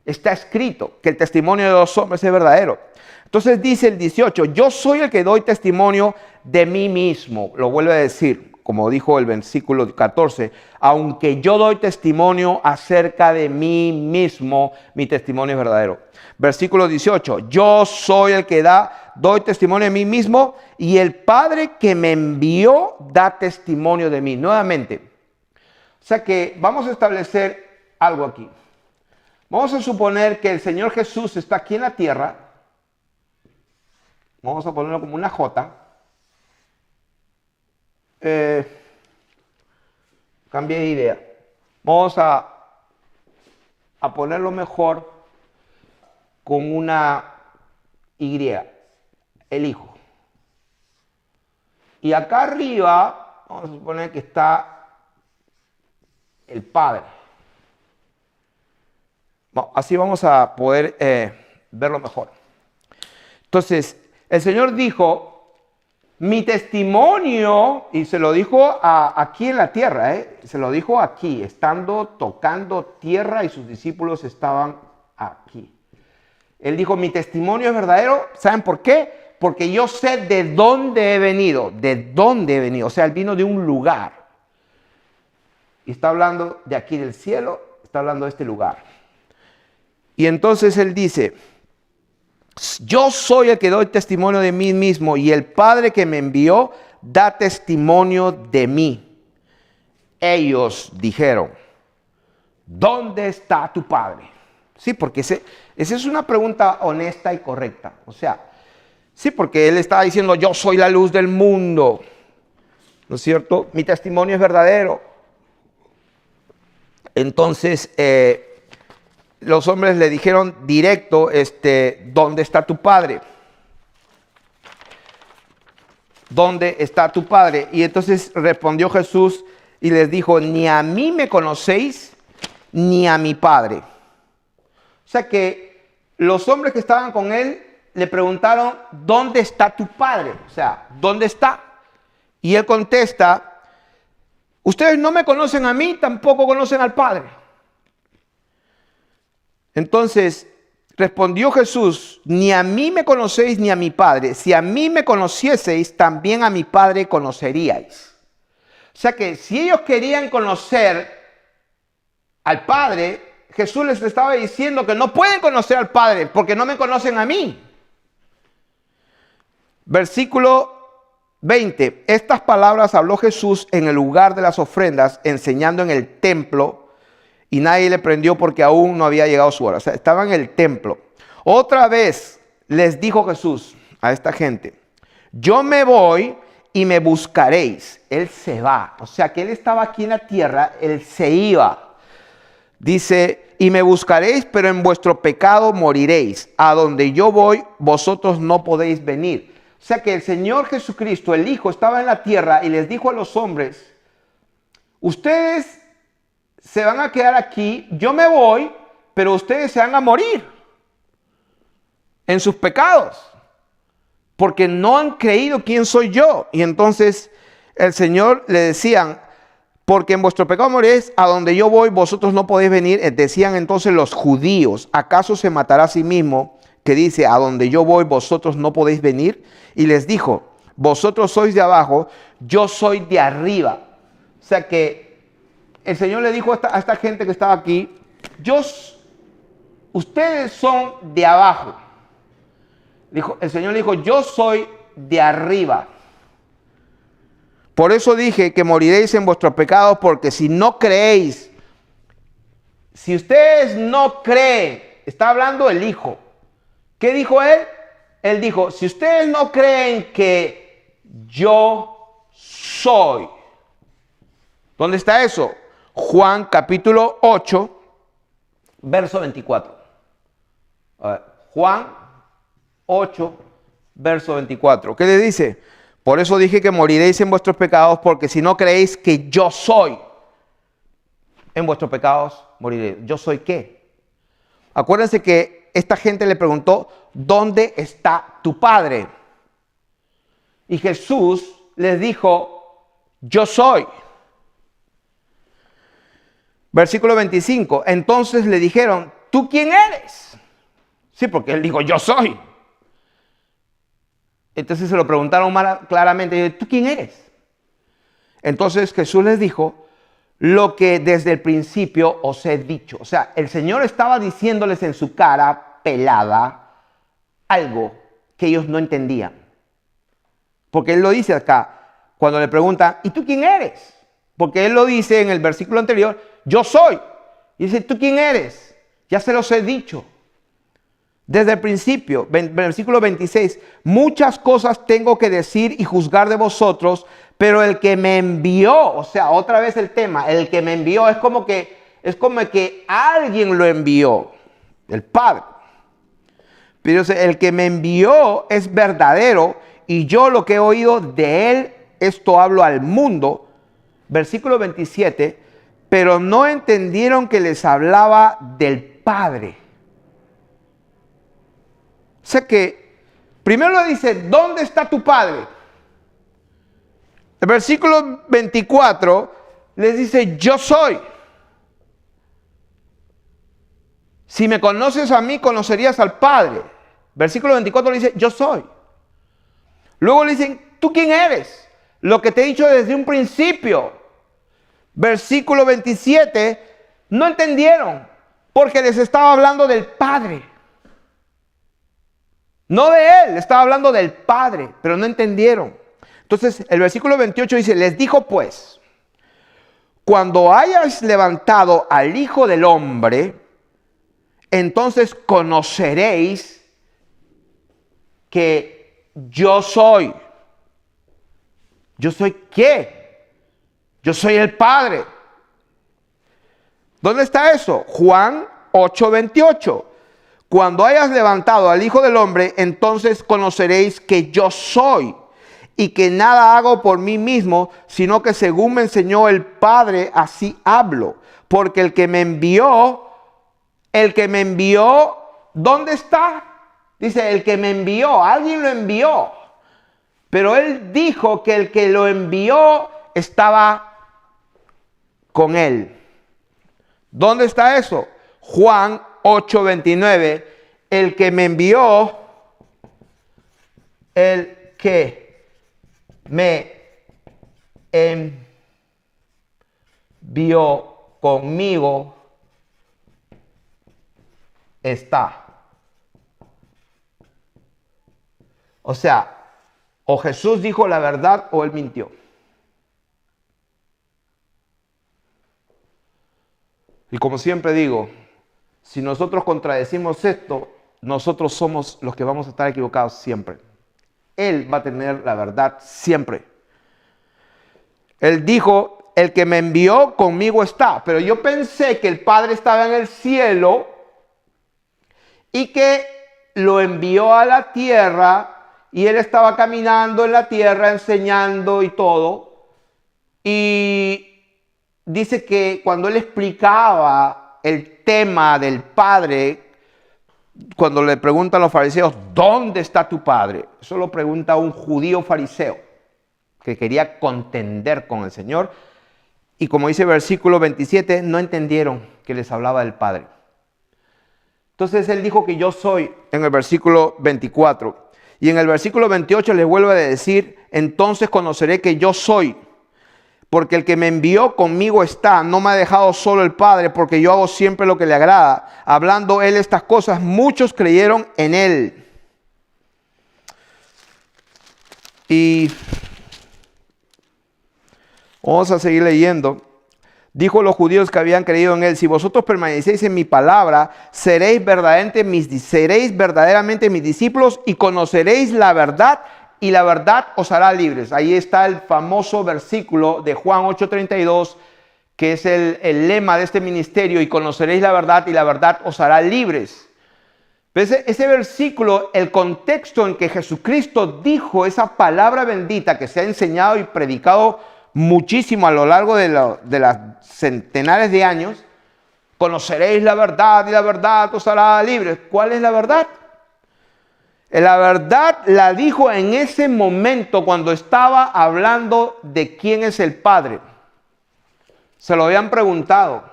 está escrito que el testimonio de dos hombres es verdadero. Entonces dice el 18, yo soy el que doy testimonio de mí mismo. Lo vuelve a decir, como dijo el versículo 14, aunque yo doy testimonio acerca de mí mismo, mi testimonio es verdadero. Versículo 18, yo soy el que doy testimonio de mí mismo y el Padre que me envió da testimonio de mí. Nuevamente, o sea que vamos a establecer algo aquí. Vamos a suponer que el Señor Jesús está aquí en la tierra. Vamos a ponerlo como una J. Cambié de idea. Vamos a ponerlo mejor con una Y, el Hijo. Y acá arriba, vamos a suponer que está el Padre. Así vamos a poder verlo mejor. Entonces, el Señor dijo, mi testimonio, y se lo dijo aquí en la tierra, se lo dijo aquí, estando tocando tierra y sus discípulos estaban aquí. Él dijo, mi testimonio es verdadero. ¿Saben por qué? Porque yo sé de dónde he venido, o sea, él vino de un lugar. Y está hablando de aquí del cielo, está hablando de este lugar. Y entonces él dice, yo soy el que doy testimonio de mí mismo y el Padre que me envió da testimonio de mí. Ellos dijeron, ¿dónde está tu Padre? Sí, porque esa es una pregunta honesta y correcta. O sea, sí, porque él estaba diciendo, yo soy la luz del mundo. ¿No es cierto? Mi testimonio es verdadero. Entonces, los hombres le dijeron directo, ¿dónde está tu Padre? ¿Dónde está tu Padre? Y entonces respondió Jesús y les dijo, ni a mí me conocéis, ni a mi Padre. O sea que los hombres que estaban con él le preguntaron, ¿dónde está tu Padre? O sea, ¿dónde está? Y él contesta, ustedes no me conocen a mí, tampoco conocen al Padre. Entonces respondió Jesús, ni a mí me conocéis ni a mi Padre. Si a mí me conocieseis, también a mi Padre conoceríais. O sea que si ellos querían conocer al Padre, Jesús les estaba diciendo que no pueden conocer al Padre porque no me conocen a mí. Versículo 20. Estas palabras habló Jesús en el lugar de las ofrendas, enseñando en el templo, y nadie le prendió porque aún no había llegado su hora. O sea, estaba en el templo. Otra vez les dijo Jesús a esta gente, yo me voy y me buscaréis. Él se va. O sea, que él estaba aquí en la tierra, él se iba. Dice, y me buscaréis, pero en vuestro pecado moriréis. A donde yo voy, vosotros no podéis venir. O sea que el Señor Jesucristo, el Hijo, estaba en la tierra y les dijo a los hombres, ustedes se van a quedar aquí, yo me voy, pero ustedes se van a morir en sus pecados, porque no han creído quién soy yo. Y entonces el Señor le decían, porque en vuestro pecado moriréis, a donde yo voy, vosotros no podéis venir. Decían entonces los judíos, ¿acaso se matará a sí mismo? Que dice, a donde yo voy, vosotros no podéis venir. Y les dijo, vosotros sois de abajo, yo soy de arriba. O sea que el Señor le dijo a esta gente que estaba aquí, ustedes son de abajo. El Señor le dijo, yo soy de arriba. Por eso dije que moriréis en vuestros pecados, porque si no creéis, si ustedes no creen, está hablando el Hijo. ¿Qué dijo él? Él dijo, si ustedes no creen que yo soy. ¿Dónde está eso? Juan capítulo 8, verso 24. A ver, Juan 8, verso 24. ¿Qué le dice? Por eso dije que moriréis en vuestros pecados, porque si no creéis que yo soy, en vuestros pecados moriréis. ¿Yo soy qué? Acuérdense que esta gente le preguntó, ¿dónde está tu Padre? Y Jesús les dijo, yo soy. Versículo 25. Entonces le dijeron, ¿tú quién eres? Sí, porque él dijo, yo soy. Entonces se lo preguntaron claramente, ¿tú quién eres? Entonces Jesús les dijo, lo que desde el principio os he dicho. O sea, el Señor estaba diciéndoles en su cara pelada algo que ellos no entendían. Porque Él lo dice acá, cuando le preguntan, ¿y tú quién eres? Porque Él lo dice en el versículo anterior, yo soy. Y dice, ¿tú quién eres? Ya se los he dicho. Desde el principio, versículo 26, muchas cosas tengo que decir y juzgar de vosotros, pero el que me envió, o sea, otra vez el tema, el que me envió es como que alguien lo envió, el Padre. Pero el que me envió es verdadero y yo lo que he oído de él, esto hablo al mundo. Versículo 27, pero no entendieron que les hablaba del Padre. sea que primero le dice, ¿dónde está tu Padre? El versículo 24 les dice, yo soy. Si me conoces a mí, conocerías al Padre. Versículo 24 le dice, yo soy. Luego le dicen, ¿tú quién eres? Lo que te he dicho desde un principio. Versículo 27, no entendieron, porque les estaba hablando del Padre. No de Él, estaba hablando del Padre, pero no entendieron. Entonces, el versículo 28 dice, les dijo pues, cuando hayas levantado al Hijo del Hombre, entonces conoceréis que yo soy. ¿Yo soy qué? Yo soy el Padre. ¿Dónde está eso? Juan 8:28. Cuando hayas levantado al Hijo del Hombre, entonces conoceréis que yo soy y que nada hago por mí mismo, sino que según me enseñó el Padre, así hablo. Porque el que me envió, ¿dónde está? Dice, el que me envió, alguien lo envió. Pero él dijo que el que lo envió estaba con él. ¿Dónde está eso? Juan 8:29. El que me envió, el que me envió conmigo está. O sea, o Jesús dijo la verdad o él mintió. Y como siempre digo, si nosotros contradecimos esto, nosotros somos los que vamos a estar equivocados siempre. Él va a tener la verdad siempre. Él dijo, el que me envió conmigo está. Pero yo pensé que el Padre estaba en el cielo y que lo envió a la tierra y él estaba caminando en la tierra enseñando y todo. Y dice que cuando él explicaba el tema del Padre, cuando le preguntan a los fariseos, ¿dónde está tu Padre? Eso lo pregunta un judío fariseo que quería contender con el Señor. Y como dice el versículo 27, no entendieron que les hablaba del Padre. Entonces él dijo que yo soy en el versículo 24. Y en el versículo 28 les vuelve a decir, entonces conoceré que yo soy. Porque el que me envió conmigo está, no me ha dejado solo el Padre, porque yo hago siempre lo que le agrada. Hablando él estas cosas, muchos creyeron en él. Y vamos a seguir leyendo. Dijo los judíos que habían creído en él, si vosotros permanecéis en mi palabra, seréis verdaderamente mis discípulos y conoceréis la verdad, y la verdad os hará libres. Ahí está el famoso versículo de Juan 8:32, que es el lema de este ministerio, y conoceréis la verdad y la verdad os hará libres. Ese versículo, el contexto en que Jesucristo dijo esa palabra bendita que se ha enseñado y predicado muchísimo a lo largo de las centenares de años, conoceréis la verdad y la verdad os hará libres. ¿Cuál es la verdad? La verdad la dijo en ese momento cuando estaba hablando de quién es el Padre. Se lo habían preguntado.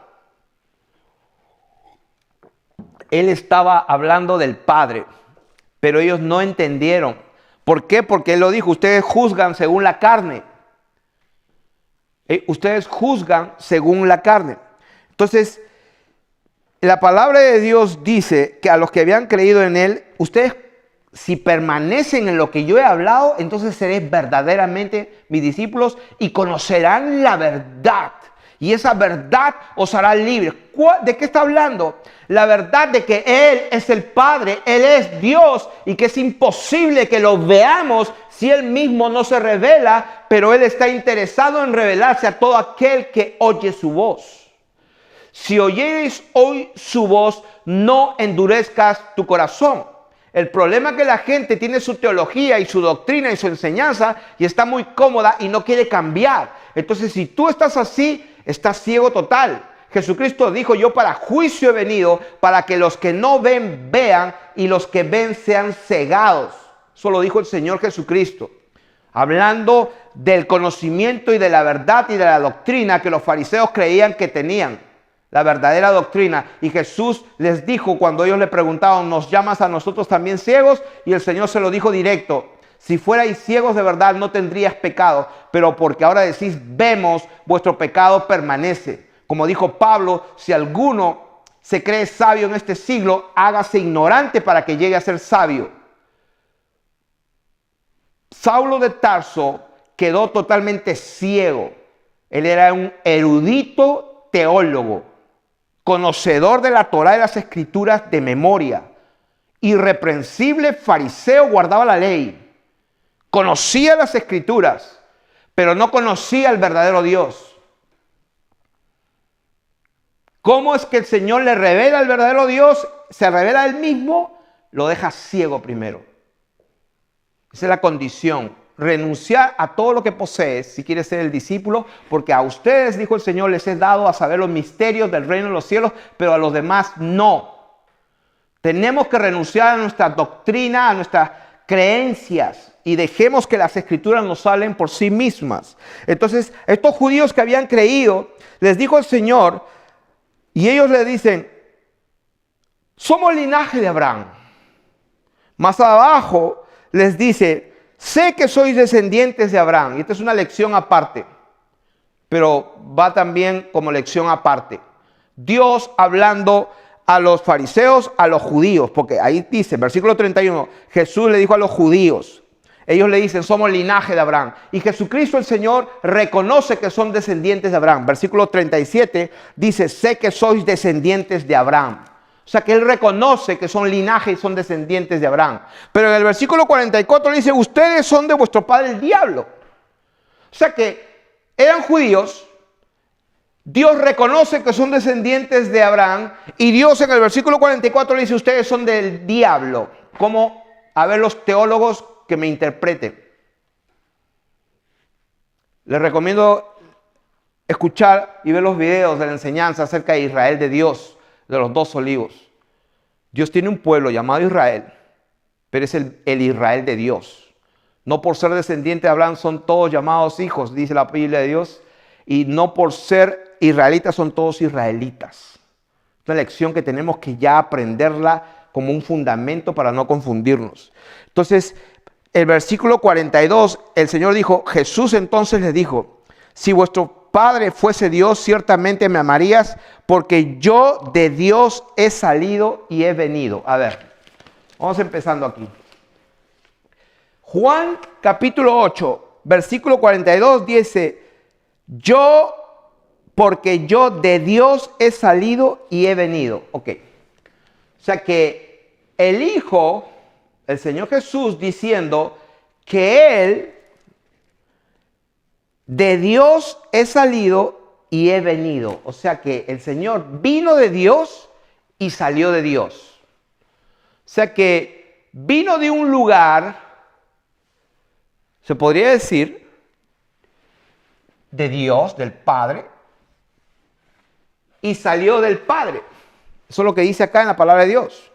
Él estaba hablando del Padre, pero ellos no entendieron. ¿Por qué? Porque él lo dijo, ustedes juzgan según la carne. Ustedes juzgan según la carne. Entonces, la palabra de Dios dice que a los que habían creído en él, ustedes si permanecen en lo que yo he hablado, entonces seréis verdaderamente mis discípulos y conocerán la verdad. Y esa verdad os hará libres. ¿De qué está hablando? La verdad de que Él es el Padre, Él es Dios y que es imposible que lo veamos si Él mismo no se revela, pero Él está interesado en revelarse a todo aquel que oye su voz. Si oyeres hoy su voz, no endurezcas tu corazón. El problema es que la gente tiene su teología y su doctrina y su enseñanza y está muy cómoda y no quiere cambiar. Entonces, si tú estás así, estás ciego total. Jesucristo dijo, yo para juicio he venido, para que los que no ven, vean, y los que ven sean cegados. Eso lo dijo el Señor Jesucristo, hablando del conocimiento y de la verdad y de la doctrina que los fariseos creían que tenían, la verdadera doctrina. Y Jesús les dijo cuando ellos le preguntaban, ¿nos llamas a nosotros también ciegos? Y el Señor se lo dijo directo, si fuerais ciegos de verdad no tendrías pecado, pero porque ahora decís, vemos, vuestro pecado permanece. Como dijo Pablo, si alguno se cree sabio en este siglo, hágase ignorante para que llegue a ser sabio. Saulo de Tarso quedó totalmente ciego. Él era un erudito teólogo, conocedor de la Torá y las Escrituras de memoria, irreprensible fariseo, guardaba la ley, conocía las Escrituras, pero no conocía al verdadero Dios. ¿Cómo es que el Señor le revela al verdadero Dios? Se revela a él mismo, lo deja ciego primero. Esa es la condición. Renunciar a todo lo que posees si quieres ser el discípulo, porque a ustedes, dijo el Señor, les he dado a saber los misterios del reino de los cielos, pero a los demás no. Tenemos que renunciar a nuestra doctrina, a nuestras creencias, y dejemos que las Escrituras nos hablen por sí mismas. Entonces, estos judíos que habían creído, les dijo el Señor, y ellos le dicen, somos linaje de Abraham. Más abajo les dice, sé que sois descendientes de Abraham. Y esta es una lección aparte, pero va también como lección aparte. Dios hablando a los fariseos, a los judíos, porque ahí dice, versículo 31, Jesús le dijo a los judíos, ellos le dicen, somos linaje de Abraham. Y Jesucristo el Señor reconoce que son descendientes de Abraham. Versículo 37 dice, sé que sois descendientes de Abraham. O sea que Él reconoce que son linaje y son descendientes de Abraham. Pero en el versículo 44 dice, ustedes son de vuestro padre el diablo. O sea que eran judíos, Dios reconoce que son descendientes de Abraham, y Dios en el versículo 44 le dice, ustedes son del diablo. Como, a ver, los teólogos que me interpreten. Les recomiendo escuchar y ver los videos de la enseñanza acerca de Israel de Dios, de los 2 olivos. Dios tiene un pueblo llamado Israel, pero es el Israel de Dios. No por ser descendiente de Abraham son todos llamados hijos, dice la Biblia de Dios, y no por ser israelitas son todos israelitas. Es una lección que tenemos que ya aprenderla como un fundamento para no confundirnos. Entonces, el versículo 42, el Señor dijo, Jesús entonces les dijo, si vuestro Padre fuese Dios, ciertamente me amarías, porque yo de Dios he salido y he venido. A ver, vamos empezando aquí. Juan capítulo 8, versículo 42 dice, porque yo de Dios he salido y he venido. Ok, o sea que el Hijo, el Señor Jesús diciendo que Él de Dios he salido y he venido. O sea que el Señor vino de Dios y salió de Dios. O sea que vino de un lugar, se podría decir, de Dios, del Padre, y salió del Padre. Eso es lo que dice acá en la palabra de Dios.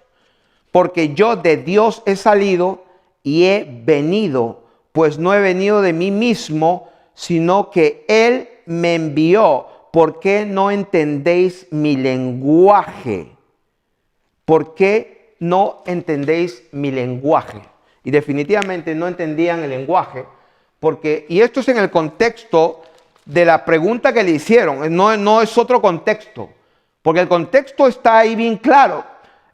Porque yo de Dios he salido y he venido, pues no he venido de mí mismo, sino que Él me envió. ¿Por qué no entendéis mi lenguaje? ¿Por qué no entendéis mi lenguaje? Y definitivamente no entendían el lenguaje, porque, y esto es en el contexto de la pregunta que le hicieron, no es otro contexto, porque el contexto está ahí bien claro.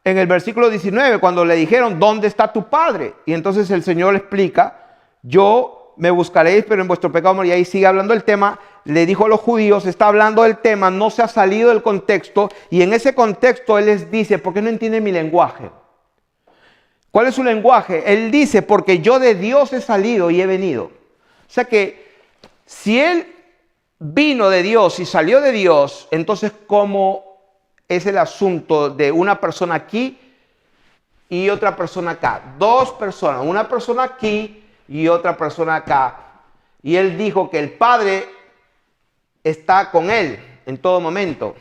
En el versículo 19, cuando le dijeron, ¿dónde está tu padre? Y entonces el Señor le explica, yo me buscaréis, pero en vuestro pecado moriréis. Y ahí sigue hablando el tema, le dijo a los judíos, está hablando del tema, no se ha salido del contexto, y en ese contexto Él les dice, ¿por qué no entienden mi lenguaje? ¿Cuál es su lenguaje? Él dice, porque yo de Dios he salido y he venido. O sea que, si Él vino de Dios y salió de Dios, entonces ¿cómo es el asunto de una persona aquí y otra persona acá? 2 personas, una persona aquí y otra persona acá. Y Él dijo que el Padre está con Él en todo momento.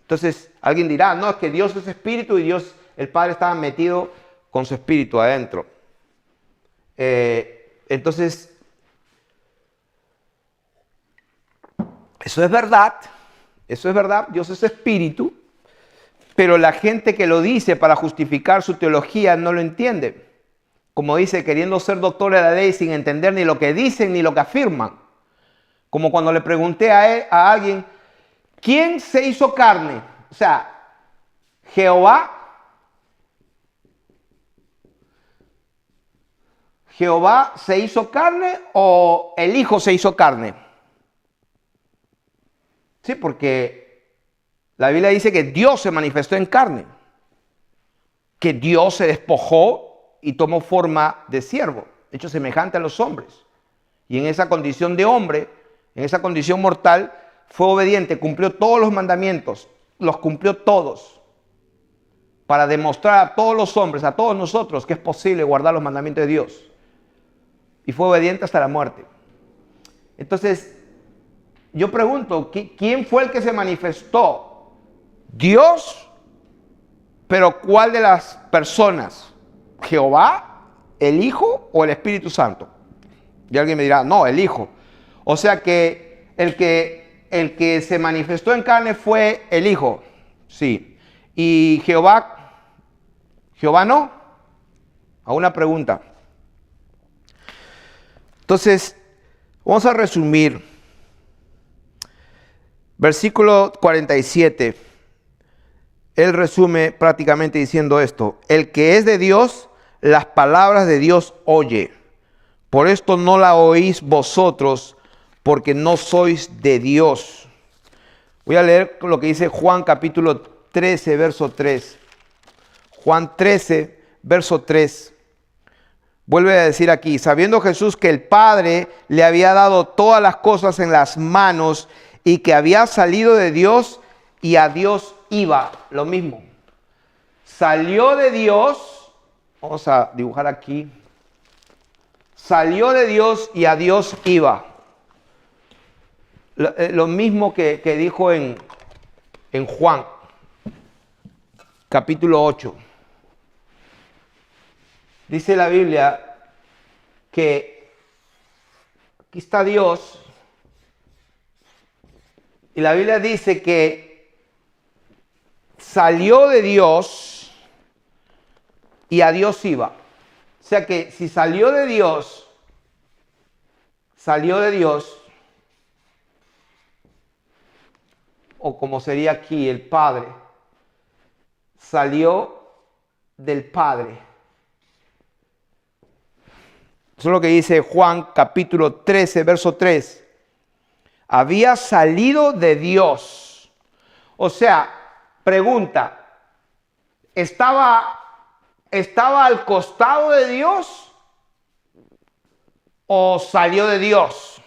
Entonces, alguien dirá, no, es que Dios es espíritu y Dios, el Padre estaba metido con su espíritu adentro. Entonces, eso es verdad, Dios es espíritu, pero la gente que lo dice para justificar su teología no lo entiende. Como dice, queriendo ser doctores de la ley sin entender ni lo que dicen ni lo que afirman. Como cuando le pregunté a alguien, ¿quién se hizo carne? O sea, Jehová se hizo carne o el Hijo se hizo carne. Sí, porque la Biblia dice que Dios se manifestó en carne, que Dios se despojó y tomó forma de siervo, hecho semejante a los hombres. Y en esa condición de hombre, en esa condición mortal, fue obediente, cumplió todos los mandamientos, los cumplió todos, para demostrar a todos los hombres, a todos nosotros, que es posible guardar los mandamientos de Dios. Y fue obediente hasta la muerte. Entonces, yo pregunto, ¿quién fue el que se manifestó? ¿Dios? ¿Pero cuál de las personas? ¿Jehová, el Hijo o el Espíritu Santo? Y alguien me dirá, no, el Hijo. O sea que el que se manifestó en carne fue el Hijo. Sí. ¿Y Jehová no? A una pregunta. Entonces, vamos a resumir. Versículo 47. Él resume prácticamente diciendo esto: el que es de Dios, las palabras de Dios oye. Por esto no la oís vosotros, porque no sois de Dios. Voy a leer lo que dice Juan capítulo 13, verso 3. Juan 13, verso 3. Vuelve a decir aquí, sabiendo Jesús que el Padre le había dado todas las cosas en las manos y que había salido de Dios y a Dios iba. Lo mismo. Salió de Dios, vamos a dibujar aquí. Salió de Dios y a Dios iba. Lo mismo que dijo en Juan, capítulo 8. Dice la Biblia que aquí está Dios. Y la Biblia dice que salió de Dios y a Dios iba. O sea que si salió de Dios, o como sería aquí el Padre, salió del Padre. Eso es lo que dice Juan capítulo 13, verso 3. Había salido de Dios. O sea, pregunta, ¿estaba al costado de Dios o salió de Dios?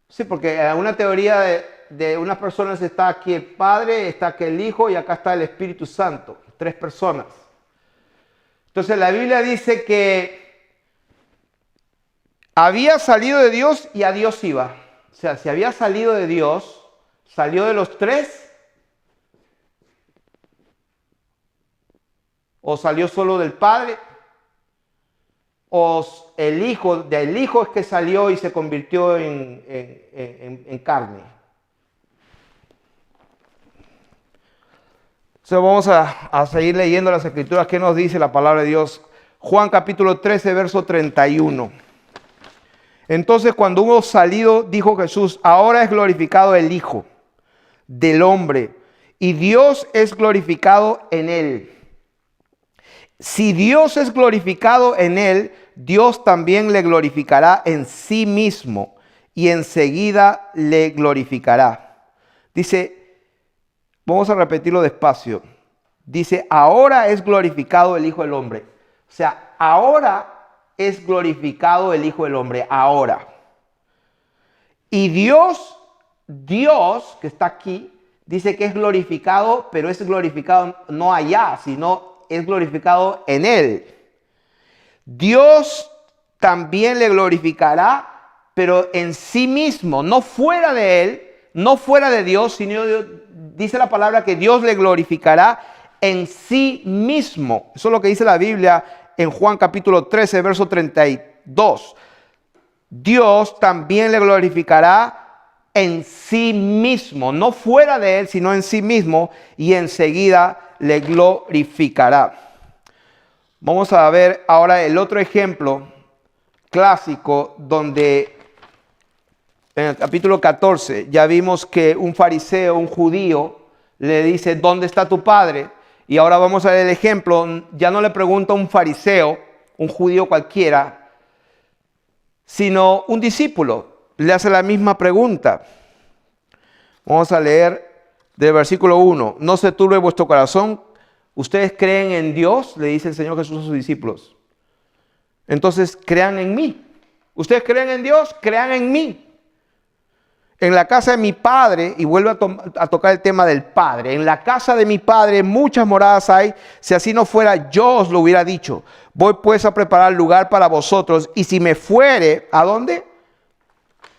Sí, porque en una teoría de unas personas está aquí el Padre, está aquí el Hijo y acá está el Espíritu Santo. 3 personas. Entonces la Biblia dice que había salido de Dios y a Dios iba. O sea, si había salido de Dios, salió de los 3 o salió solo del Padre, o del Hijo es que salió y se convirtió en carne. Entonces vamos a seguir leyendo las Escrituras. ¿Qué nos dice la palabra de Dios? Juan capítulo 13, verso 31. Entonces cuando hubo salido, dijo Jesús, ahora es glorificado el Hijo del Hombre y Dios es glorificado en él. Si Dios es glorificado en él, Dios también le glorificará en sí mismo y enseguida le glorificará. Dice, vamos a repetirlo despacio. Dice, ahora es glorificado el Hijo del Hombre. O sea, ahora es glorificado el Hijo del Hombre, ahora. Y Dios que está aquí, dice que es glorificado, pero es glorificado no allá, sino es glorificado en él. Dios también le glorificará pero en sí mismo, no fuera de él, no fuera de Dios, sino dice la palabra que Dios le glorificará en sí mismo. Eso es lo que dice la Biblia en Juan capítulo 13, verso 32. Dios también le glorificará en sí mismo, no fuera de él, sino en sí mismo, y enseguida le glorificará. Vamos a ver ahora el otro ejemplo clásico donde en el capítulo 14 ya vimos que un fariseo, un judío, le dice, ¿dónde está tu padre? Y ahora vamos a ver el ejemplo, ya no le pregunta a un fariseo, un judío cualquiera, sino un discípulo, le hace la misma pregunta. Vamos a leer del versículo 1. No se turbe vuestro corazón, ustedes creen en Dios, le dice el Señor Jesús a sus discípulos. Entonces crean en mí. Ustedes creen en Dios, crean en mí. En la casa de mi padre, y vuelve a tocar el tema del padre, en la casa de mi padre muchas moradas hay, si así no fuera yo os lo hubiera dicho. Voy pues a preparar lugar para vosotros, y si me fuere, ¿a dónde?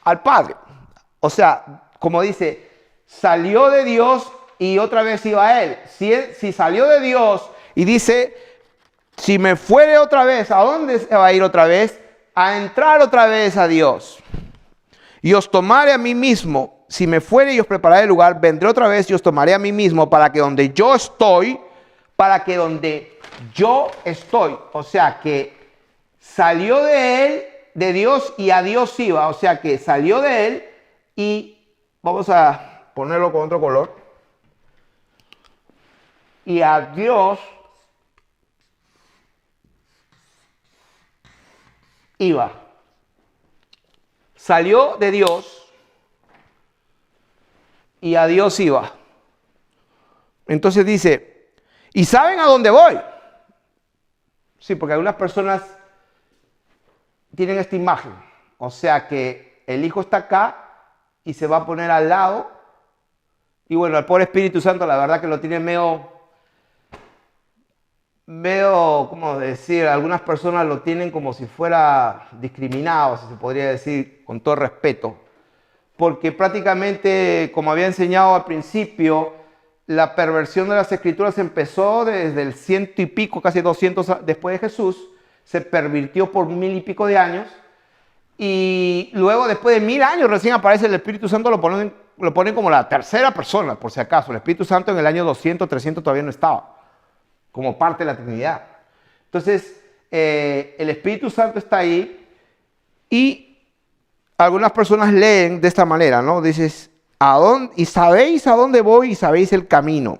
Al Padre. O sea, como dice, salió de Dios y otra vez iba a él. Si salió de Dios y dice, si me fuere otra vez, ¿a dónde se va a ir otra vez? A entrar otra vez a Dios. Y os tomaré a mí mismo, si me fuere y os prepararé el lugar, vendré otra vez y os tomaré a mí mismo para que donde yo estoy, o sea que salió de él, de Dios, y a Dios iba, o sea que salió de él y vamos a ponerlo con otro color, y a Dios iba. Salió de Dios y a Dios iba. Entonces dice, ¿y saben a dónde voy? Sí, porque algunas personas tienen esta imagen. O sea que el Hijo está acá y se va a poner al lado. Y bueno, el pobre Espíritu Santo, la verdad que lo tiene medio, ¿cómo decir? Algunas personas lo tienen como si fuera discriminado, si se podría decir, con todo respeto. Porque prácticamente, como había enseñado al principio, la perversión de las Escrituras empezó desde el 100 y pico, casi 200 después de Jesús. Se pervirtió por 1000 y pico de años. Y luego, después de 1000 años, recién aparece el Espíritu Santo, lo ponen como la tercera persona, por si acaso. El Espíritu Santo en el año 200, 300 todavía no estaba, como parte de la Trinidad. Entonces, el Espíritu Santo está ahí y algunas personas leen de esta manera, ¿no? Dices, ¿y sabéis a dónde voy y sabéis el camino?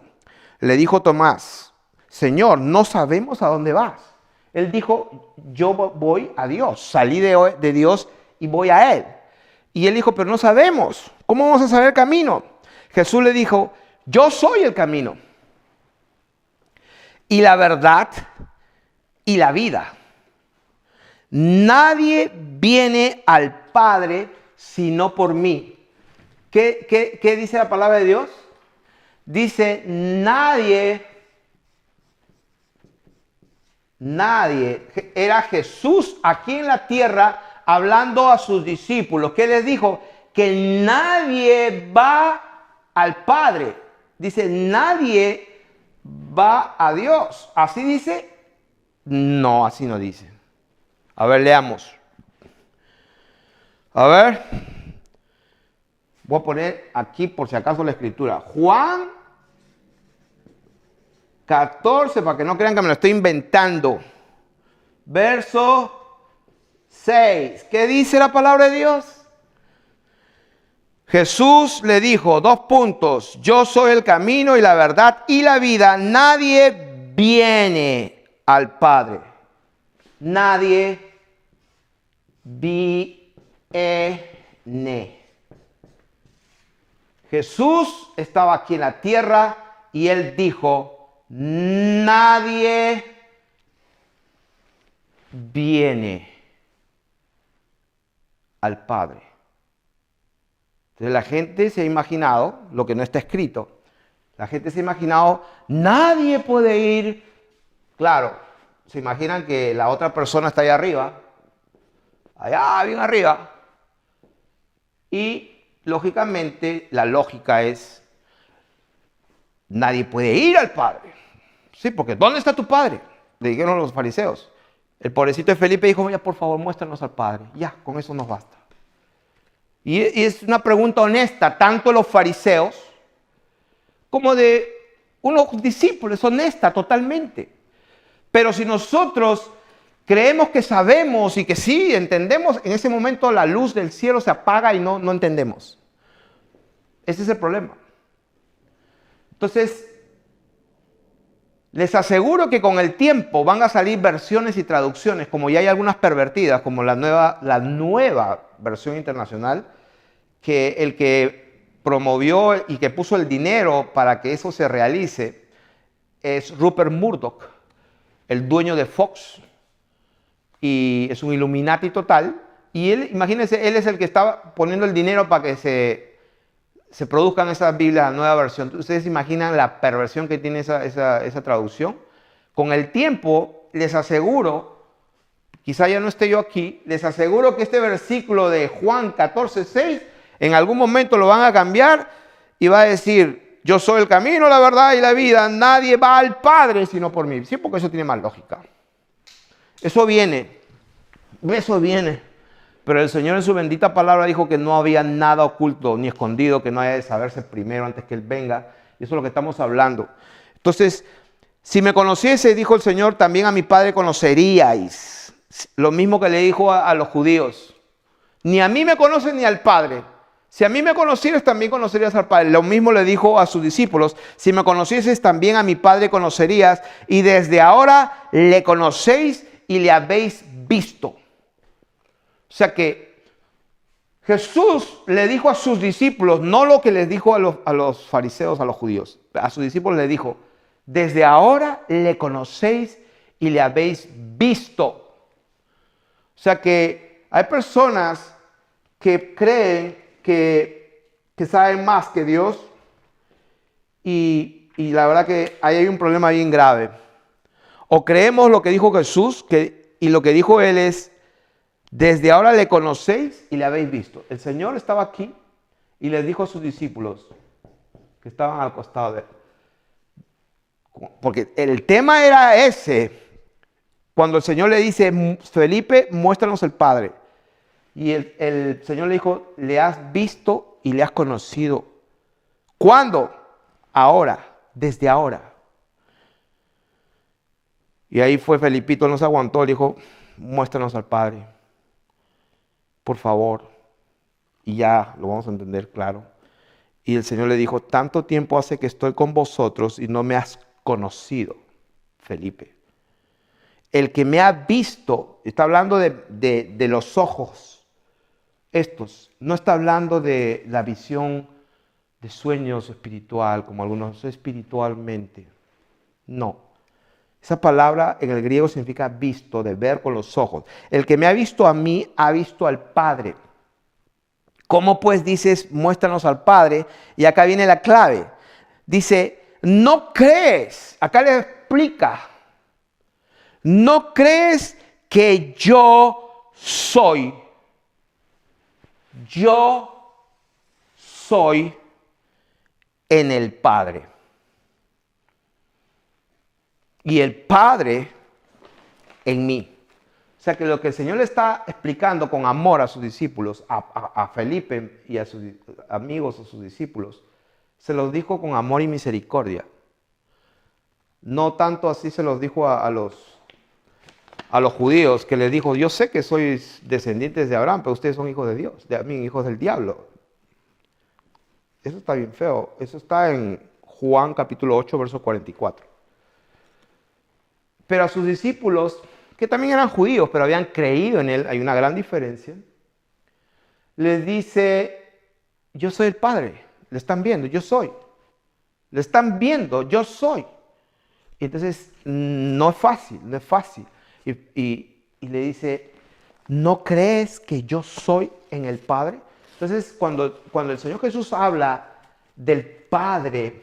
Le dijo Tomás, Señor, no sabemos a dónde vas. Él dijo, yo voy a Dios, salí de Dios y voy a Él. Y él dijo, pero no sabemos, ¿cómo vamos a saber el camino? Jesús le dijo, yo soy el camino y la verdad y la vida. Nadie viene al Padre sino por mí. ¿Qué dice la palabra de Dios? Dice, nadie, era Jesús aquí en la tierra hablando a sus discípulos. ¿Qué les dijo? Que nadie va al Padre. Dice, nadie va a Dios. ¿Así dice? No, así no dice. A ver, leamos. A ver. Voy a poner aquí por si acaso la escritura. Juan 14, para que no crean que me lo estoy inventando. Verso 6. ¿Qué dice la palabra de Dios? Jesús le dijo, 2 puntos. Yo soy el camino y la verdad y la vida. Nadie viene al Padre. Nadie viene. Jesús estaba aquí en la tierra y él dijo, nadie viene al Padre. Entonces la gente se ha imaginado lo que no está escrito. La gente se ha imaginado, nadie puede ir. Claro, se imaginan que la otra persona está allá arriba, allá bien arriba, Y lógicamente la lógica es, nadie puede ir al Padre. Sí, porque ¿dónde está tu Padre? Le dijeron los fariseos. El pobrecito de Felipe dijo, ya por favor muéstranos al Padre. Ya, con eso nos basta. Y es una pregunta honesta, tanto de los fariseos como de unos discípulos, honesta totalmente. Pero si nosotros creemos que sabemos y que sí entendemos, en ese momento la luz del cielo se apaga y no entendemos. Ese es el problema. Entonces, les aseguro que con el tiempo van a salir versiones y traducciones, como ya hay algunas pervertidas, como la nueva versión internacional, que el que promovió y que puso el dinero para que eso se realice es Rupert Murdoch, el dueño de Fox, y es un Illuminati total. Y él, imagínense, él es el que estaba poniendo el dinero para que se produzcan esas Biblias, la nueva versión. Ustedes imaginan la perversión que tiene esa traducción. Con el tiempo, les aseguro, quizá ya no esté yo aquí, les aseguro que este versículo de Juan 14:6, en algún momento lo van a cambiar y va a decir, yo soy el camino, la verdad y la vida, nadie va al Padre sino por mí. Sí, porque eso tiene más lógica. Eso viene. Pero el Señor en su bendita palabra dijo que no había nada oculto ni escondido que no haya de saberse primero antes que Él venga. Y eso es lo que estamos hablando. Entonces, si me conociese, dijo el Señor, también a mi Padre conoceríais. Lo mismo que le dijo a los judíos. Ni a mí me conocen ni al Padre. Si a mí me conocieras, también conocerías al Padre. Lo mismo le dijo a sus discípulos. Si me conocieses, también a mi Padre conocerías. Y desde ahora le conocéis y le habéis visto. O sea que Jesús le dijo a sus discípulos, no lo que les dijo a los fariseos, a los judíos. A sus discípulos le dijo, desde ahora le conocéis y le habéis visto. O sea que hay personas que creen que saben más que Dios y la verdad que ahí hay un problema bien grave. O creemos lo que dijo Jesús y lo que dijo Él es, desde ahora le conocéis y le habéis visto. El Señor estaba aquí y les dijo a sus discípulos que estaban al costado de Él. Porque el tema era ese. Cuando el Señor le dice, Felipe, muéstranos el Padre. Y el Señor le dijo, le has visto y le has conocido. ¿Cuándo? Ahora, desde ahora. Y ahí fue Felipito, no se aguantó, le dijo, muéstranos al Padre. Por favor. Y ya lo vamos a entender claro. Y el Señor le dijo, tanto tiempo hace que estoy con vosotros y no me has conocido, Felipe. El que me ha visto, está hablando de los ojos estos, no está hablando de la visión de sueños espiritual, como algunos espiritualmente. No. Esa palabra en el griego significa visto, de ver con los ojos. El que me ha visto a mí, ha visto al Padre. ¿Cómo pues dices, muéstranos al Padre? Y acá viene la clave. Dice, no crees. Acá le explica. No crees que yo soy. Yo soy en el Padre. Y el Padre en mí. O sea que lo que el Señor le está explicando con amor a sus discípulos, a Felipe y a sus amigos, a sus discípulos, se los dijo con amor y misericordia. No tanto así se los dijo a los judíos, que les dijo, yo sé que sois descendientes de Abraham, pero ustedes son hijos de Dios, hijos del diablo. Eso está bien feo. Eso está en Juan capítulo 8, verso 44. Pero a sus discípulos, que también eran judíos, pero habían creído en Él, hay una gran diferencia, les dice, yo soy el Padre, le están viendo, yo soy. Le están viendo, yo soy. Y entonces, no es fácil. Y le dice, ¿no crees que yo soy en el Padre? Entonces, cuando el Señor Jesús habla del Padre,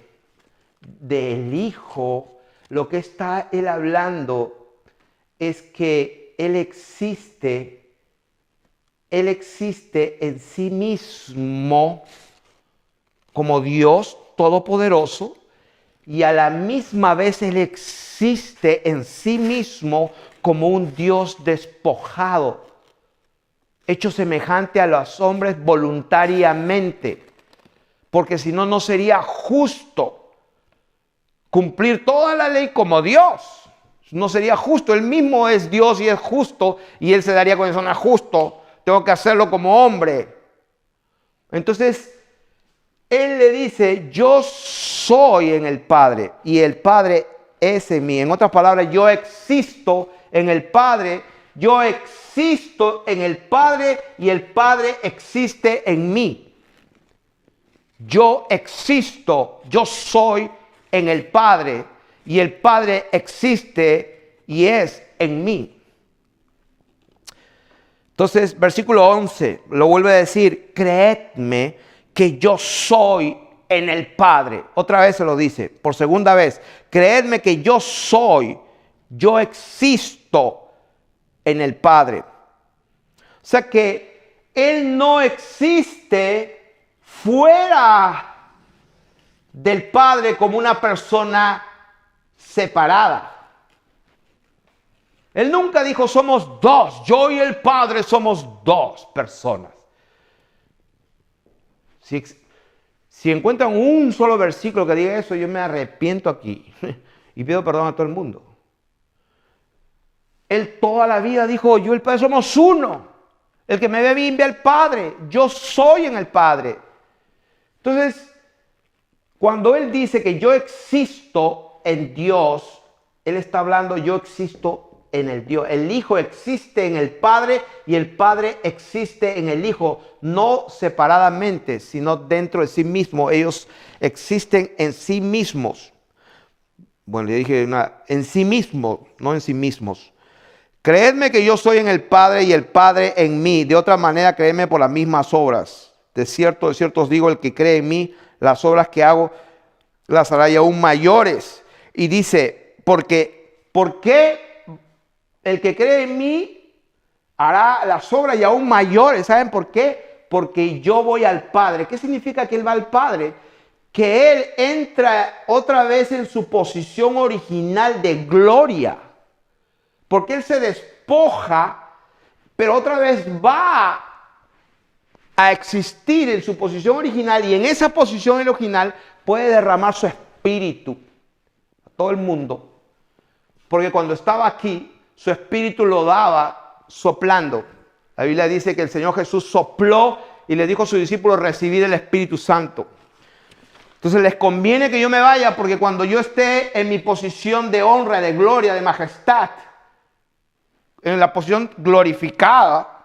del Hijo, lo que está Él hablando es que Él existe Él existe en sí mismo como Dios todopoderoso y a la misma vez Él existe en sí mismo como un Dios despojado, hecho semejante a los hombres voluntariamente, porque si no, no sería justo cumplir toda la ley como Dios. No sería justo. Él mismo es Dios y es justo, y Él se daría con eso, no es justo, tengo que hacerlo como hombre. Entonces, Él le dice, yo soy en el Padre y el Padre es en mí. En otras palabras, yo existo en el Padre, yo existo en el Padre y el Padre existe en mí. Yo existo, yo soy en el Padre y el Padre existe y es en mí. Entonces, versículo 11, lo vuelve a decir, creedme que yo soy en el Padre. Otra vez se lo dice, por segunda vez, creedme que yo soy, yo existo en el Padre. O sea que Él no existe fuera del Padre como una persona separada. Él nunca dijo somos dos, yo y el Padre somos dos personas. Si encuentran un solo versículo que diga eso, yo me arrepiento aquí y pido perdón a todo el mundo. Él toda la vida dijo, yo y el Padre somos uno. El que me ve a mí ve al Padre. Yo soy en el Padre. Entonces, cuando Él dice que yo existo en Dios, Él está hablando yo existo en el Dios. El Hijo existe en el Padre y el Padre existe en el Hijo, no separadamente, sino dentro de sí mismo. Ellos existen en sí mismos. Bueno, le dije en sí mismo, no en sí mismos. Creedme que yo soy en el Padre y el Padre en mí. De otra manera, creedme por las mismas obras. De cierto os digo, el que cree en mí, las obras que hago, las hará y aún mayores. Y dice, ¿por qué el que cree en mí hará las obras y aún mayores? ¿Saben por qué? Porque yo voy al Padre. ¿Qué significa que Él va al Padre? Que Él entra otra vez en su posición original de gloria. Porque Él se despoja, pero otra vez va a existir en su posición original, y en esa posición original puede derramar su espíritu a todo el mundo. Porque cuando estaba aquí, su espíritu lo daba soplando. La Biblia dice que el Señor Jesús sopló y le dijo a sus discípulos recibir el Espíritu Santo. Entonces les conviene que yo me vaya, porque cuando yo esté en mi posición de honra, de gloria, de majestad, en la posición glorificada,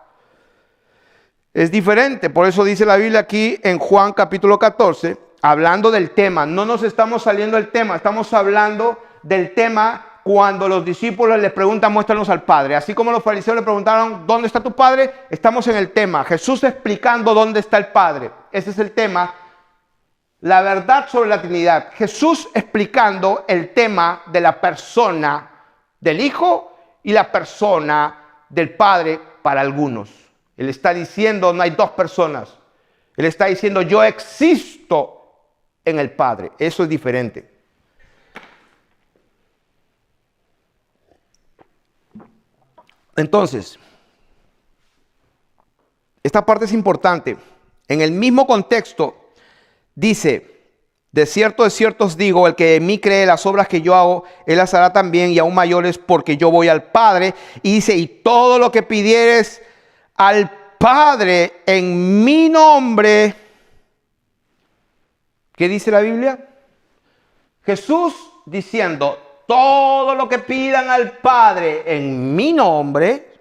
es diferente. Por eso dice la Biblia aquí en Juan capítulo 14, hablando del tema. No nos estamos saliendo del tema, estamos hablando del tema cuando los discípulos les preguntan, muéstranos al Padre. Así como los fariseos le preguntaron, ¿dónde está tu Padre? Estamos en el tema. Jesús explicando dónde está el Padre. Ese es el tema. La verdad sobre la Trinidad. Jesús explicando el tema de la persona del Hijo y la persona del Padre para algunos. Él está diciendo, no hay dos personas. Él está diciendo, yo existo en el Padre. Eso es diferente. Entonces, esta parte es importante. En el mismo contexto, dice, de cierto os digo, el que en mí cree, las obras que yo hago, él las hará también y aún mayores, porque yo voy al Padre. Y dice, y todo lo que pidieres al Padre en mi nombre. ¿Qué dice la Biblia? Jesús diciendo, todo lo que pidan al Padre en mi nombre.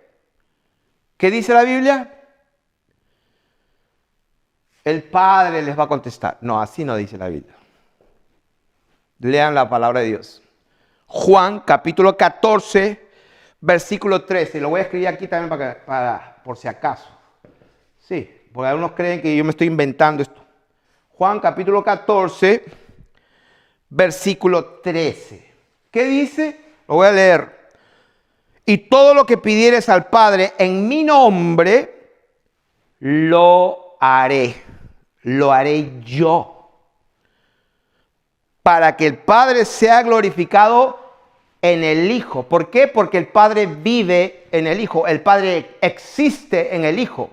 ¿Qué dice la Biblia? El Padre les va a contestar. No, así no dice la Biblia. Lean la palabra de Dios. Juan capítulo 14, versículo 13. Lo voy a escribir aquí también para por si acaso. Sí, porque algunos creen que yo me estoy inventando esto. Juan capítulo 14, versículo 13. ¿Qué dice? Lo voy a leer. Y todo lo que pidieres al Padre en mi nombre, lo haré yo, para que el Padre sea glorificado en el Hijo. ¿Por qué? Porque el Padre vive en el Hijo, el Padre existe en el Hijo.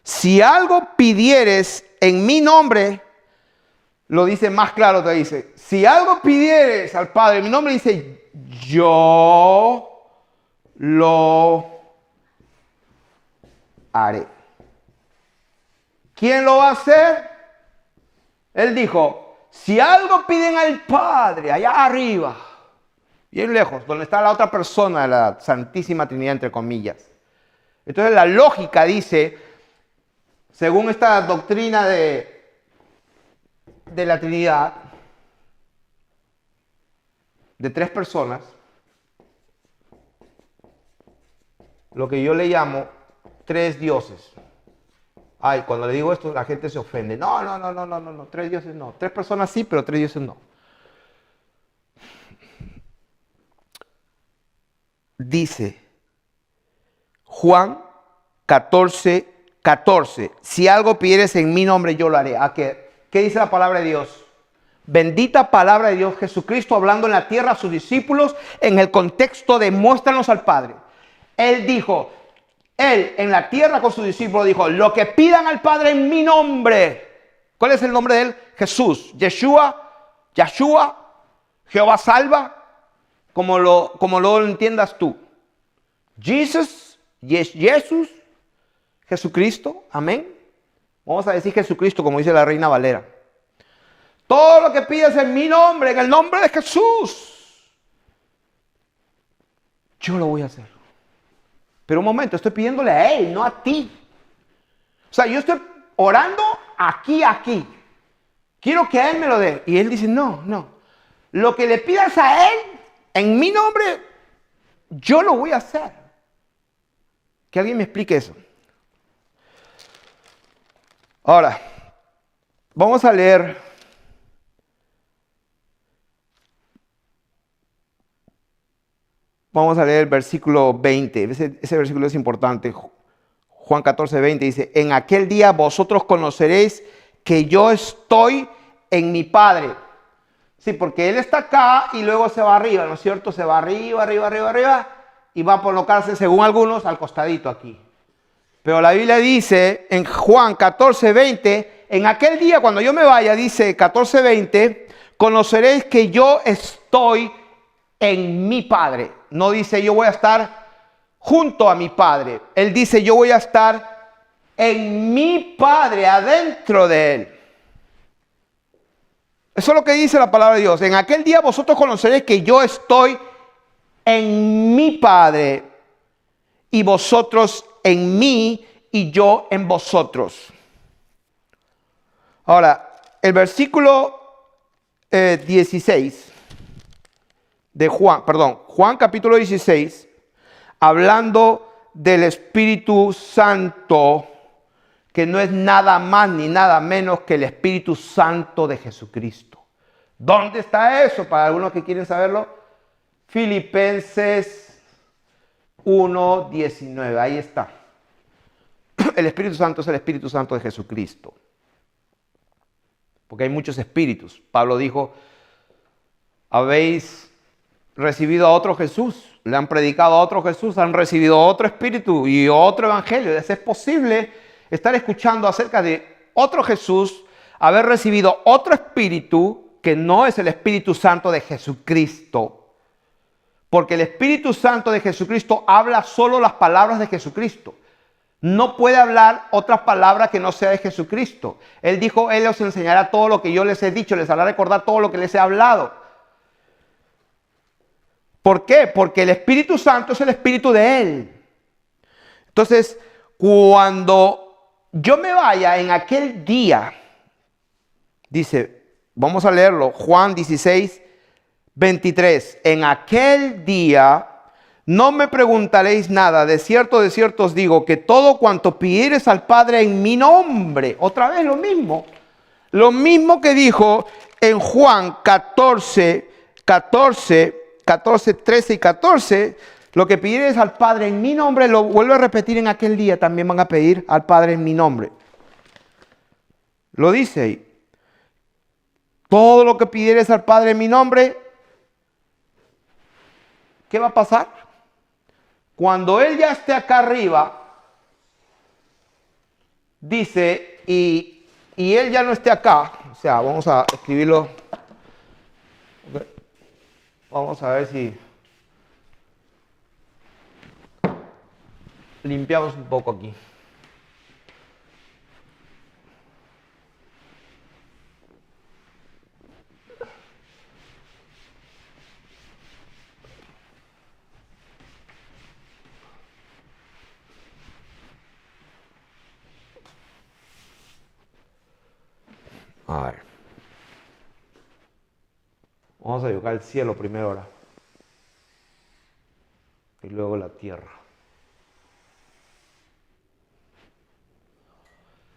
Si algo pidieres en mi nombre, lo dice más claro, te dice, si algo pidieres al Padre en mi nombre, dice, yo lo haré. ¿Quién lo va a hacer? Él dijo, si algo piden al Padre, allá arriba, bien lejos, donde está la otra persona de la Santísima Trinidad, entre comillas. Entonces la lógica dice, según esta doctrina de la Trinidad, de tres personas, lo que yo le llamo tres dioses. Ay, cuando le digo esto, la gente se ofende. No, tres dioses no. Tres personas sí, pero tres dioses no. Dice Juan 14:14. Si algo pidieres en mi nombre, yo lo haré. ¿A qué? ¿Qué dice la palabra de Dios? Bendita palabra de Dios, Jesucristo hablando en la tierra a sus discípulos en el contexto de muéstranos al Padre. Él dijo, él en la tierra con sus discípulos dijo, lo que pidan al Padre en mi nombre. ¿Cuál es el nombre de él? Jesús, Yeshua, Jehová salva, como lo entiendas tú. Jesús, Jesucristo, amén. Vamos a decir Jesucristo como dice la Reina Valera. Todo lo que pidas en mi nombre, en el nombre de Jesús, yo lo voy a hacer. Pero un momento, estoy pidiéndole a Él, no a ti. O sea, yo estoy orando aquí. Quiero que a Él me lo dé. Y Él dice, no. Lo que le pidas a Él, en mi nombre, yo lo voy a hacer. Que alguien me explique eso. Ahora, vamos a leer el versículo 20. Ese versículo es importante. Juan 14:20 dice, en aquel día vosotros conoceréis que yo estoy en mi Padre. Sí, porque Él está acá y luego se va arriba, ¿no es cierto? Se va arriba y va a colocarse, según algunos, al costadito aquí. Pero la Biblia dice en Juan 14:20, en aquel día cuando yo me vaya, dice 14:20, conoceréis que yo estoy en mi Padre. No dice yo voy a estar junto a mi Padre. Él dice yo voy a estar en mi Padre, adentro de Él. Eso es lo que dice la palabra de Dios. En aquel día vosotros conoceréis que yo estoy en mi Padre y vosotros en mí y yo en vosotros. Ahora, el versículo 16 de Juan capítulo 16, hablando del Espíritu Santo, que no es nada más ni nada menos que el Espíritu Santo de Jesucristo. ¿Dónde está eso? Para algunos que quieren saberlo, Filipenses 1:19, ahí está. El Espíritu Santo es el Espíritu Santo de Jesucristo. Porque hay muchos espíritus. Pablo dijo, habéis recibido a otro Jesús, le han predicado a otro Jesús, han recibido otro espíritu y otro evangelio. Es posible estar escuchando acerca de otro Jesús, haber recibido otro espíritu que no es el Espíritu Santo de Jesucristo. Porque el Espíritu Santo de Jesucristo habla solo las palabras de Jesucristo. No puede hablar otras palabras que no sea de Jesucristo. Él dijo, Él os enseñará todo lo que yo les he dicho, les hará recordar todo lo que les he hablado. ¿Por qué? Porque el Espíritu Santo es el Espíritu de Él. Entonces, cuando yo me vaya en aquel día, dice, vamos a leerlo, Juan 16:23. En aquel día no me preguntaréis nada, de cierto os digo, que todo cuanto pidiereis al Padre en mi nombre, otra vez lo mismo que dijo en Juan 14, 13 y 14, Lo que pidieres al Padre en mi nombre, lo vuelvo a repetir, en aquel día también van a pedir al Padre en mi nombre. Lo dice ahí. Todo lo que pidieres al Padre en mi nombre, ¿qué va a pasar? Cuando Él ya esté acá arriba, dice, y Él ya no esté acá, o sea, vamos a escribirlo. Vamos a ver si limpiamos un poco aquí. A ver. Vamos a dibujar el cielo primero ahora. Y luego la tierra.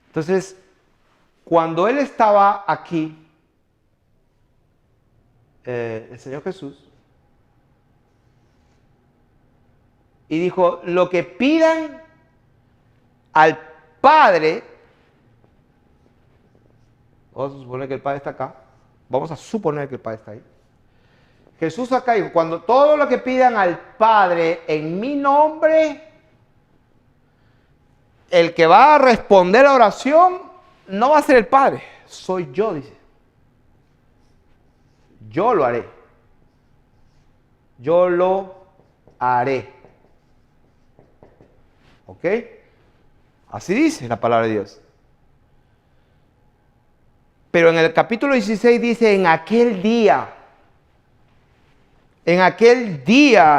Entonces, cuando Él estaba aquí, el Señor Jesús, y dijo, lo que pidan al Padre, vamos a suponer que el Padre está acá, vamos a suponer que el Padre está ahí. Jesús acá dijo, cuando todo lo que pidan al Padre en mi nombre, el que va a responder la oración no va a ser el Padre, soy yo, dice. Yo lo haré. Yo lo haré. ¿Ok? Así dice la palabra de Dios. Pero en el capítulo 16 dice, en aquel día,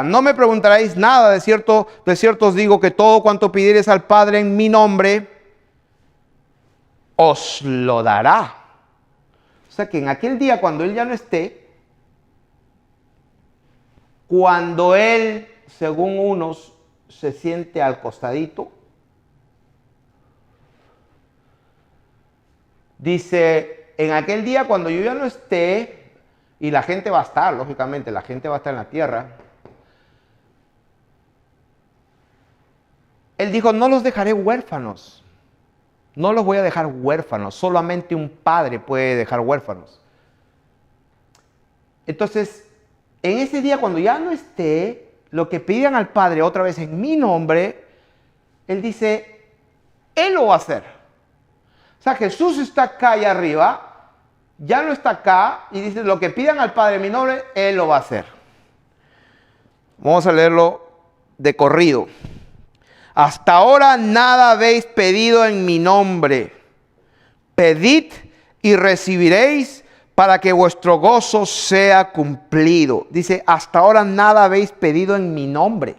no me preguntaréis nada, de cierto os digo que todo cuanto pidiereis al Padre en mi nombre, os lo dará. O sea que en aquel día, cuando Él ya no esté, cuando Él, según unos, se siente al costadito, dice, en aquel día cuando yo ya no esté, y la gente va a estar, lógicamente, la gente va a estar en la tierra, Él dijo, no los dejaré huérfanos, no los voy a dejar huérfanos, solamente un padre puede dejar huérfanos. Entonces, en ese día cuando ya no esté, lo que pidan al Padre otra vez en mi nombre, Él dice, Él lo va a hacer. O sea, Jesús está acá y arriba, ya no está acá, y dice, lo que pidan al Padre en mi nombre, Él lo va a hacer. Vamos a leerlo de corrido. Hasta ahora nada habéis pedido en mi nombre. Pedid y recibiréis para que vuestro gozo sea cumplido. Dice, hasta ahora nada habéis pedido en mi nombre.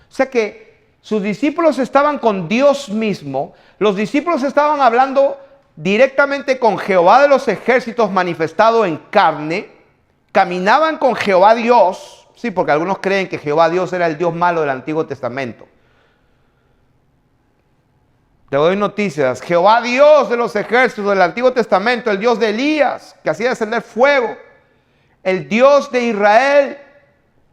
O sea que sus discípulos estaban con Dios mismo. Los discípulos estaban hablando directamente con Jehová de los ejércitos manifestado en carne. Caminaban con Jehová Dios. Sí, porque algunos creen que Jehová Dios era el Dios malo del Antiguo Testamento. Te doy noticias. Jehová Dios de los ejércitos del Antiguo Testamento, el Dios de Elías, que hacía descender fuego, el Dios de Israel,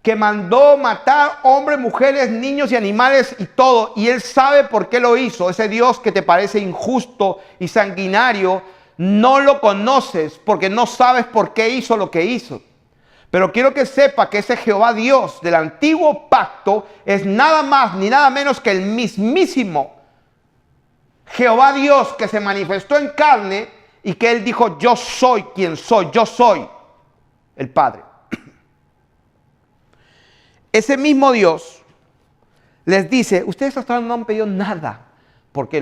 que mandó matar hombres, mujeres, niños y animales y todo, y Él sabe por qué lo hizo. Ese Dios que te parece injusto y sanguinario, no lo conoces porque no sabes por qué hizo lo que hizo. Pero quiero que sepa que ese Jehová Dios del antiguo pacto es nada más ni nada menos que el mismísimo Jehová Dios que se manifestó en carne y que Él dijo, yo soy quien soy, yo soy el Padre. Ese mismo Dios les dice, ustedes hasta ahora no han pedido nada, porque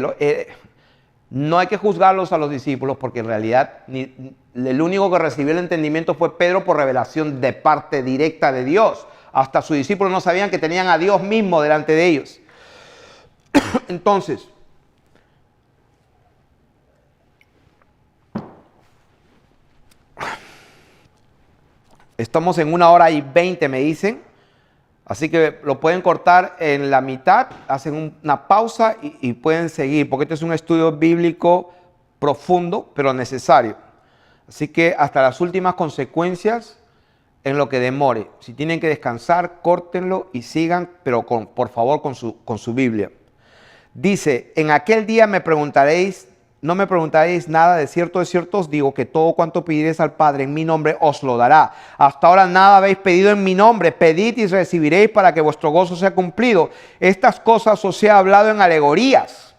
no hay que juzgarlos a los discípulos, porque en realidad el único que recibió el entendimiento fue Pedro por revelación de parte directa de Dios. Hasta sus discípulos no sabían que tenían a Dios mismo delante de ellos. Entonces, estamos en 1:20, me dicen. Así que lo pueden cortar en la mitad, hacen una pausa y pueden seguir, porque este es un estudio bíblico profundo, pero necesario. Así que hasta las últimas consecuencias en lo que demore. Si tienen que descansar, córtenlo y sigan, pero por favor con su Biblia. Dice, en aquel día no me preguntaréis nada, de cierto os digo que todo cuanto pidiereis al Padre en mi nombre os lo dará. Hasta ahora nada habéis pedido en mi nombre, pedid y recibiréis para que vuestro gozo sea cumplido. Estas cosas os he hablado en alegorías.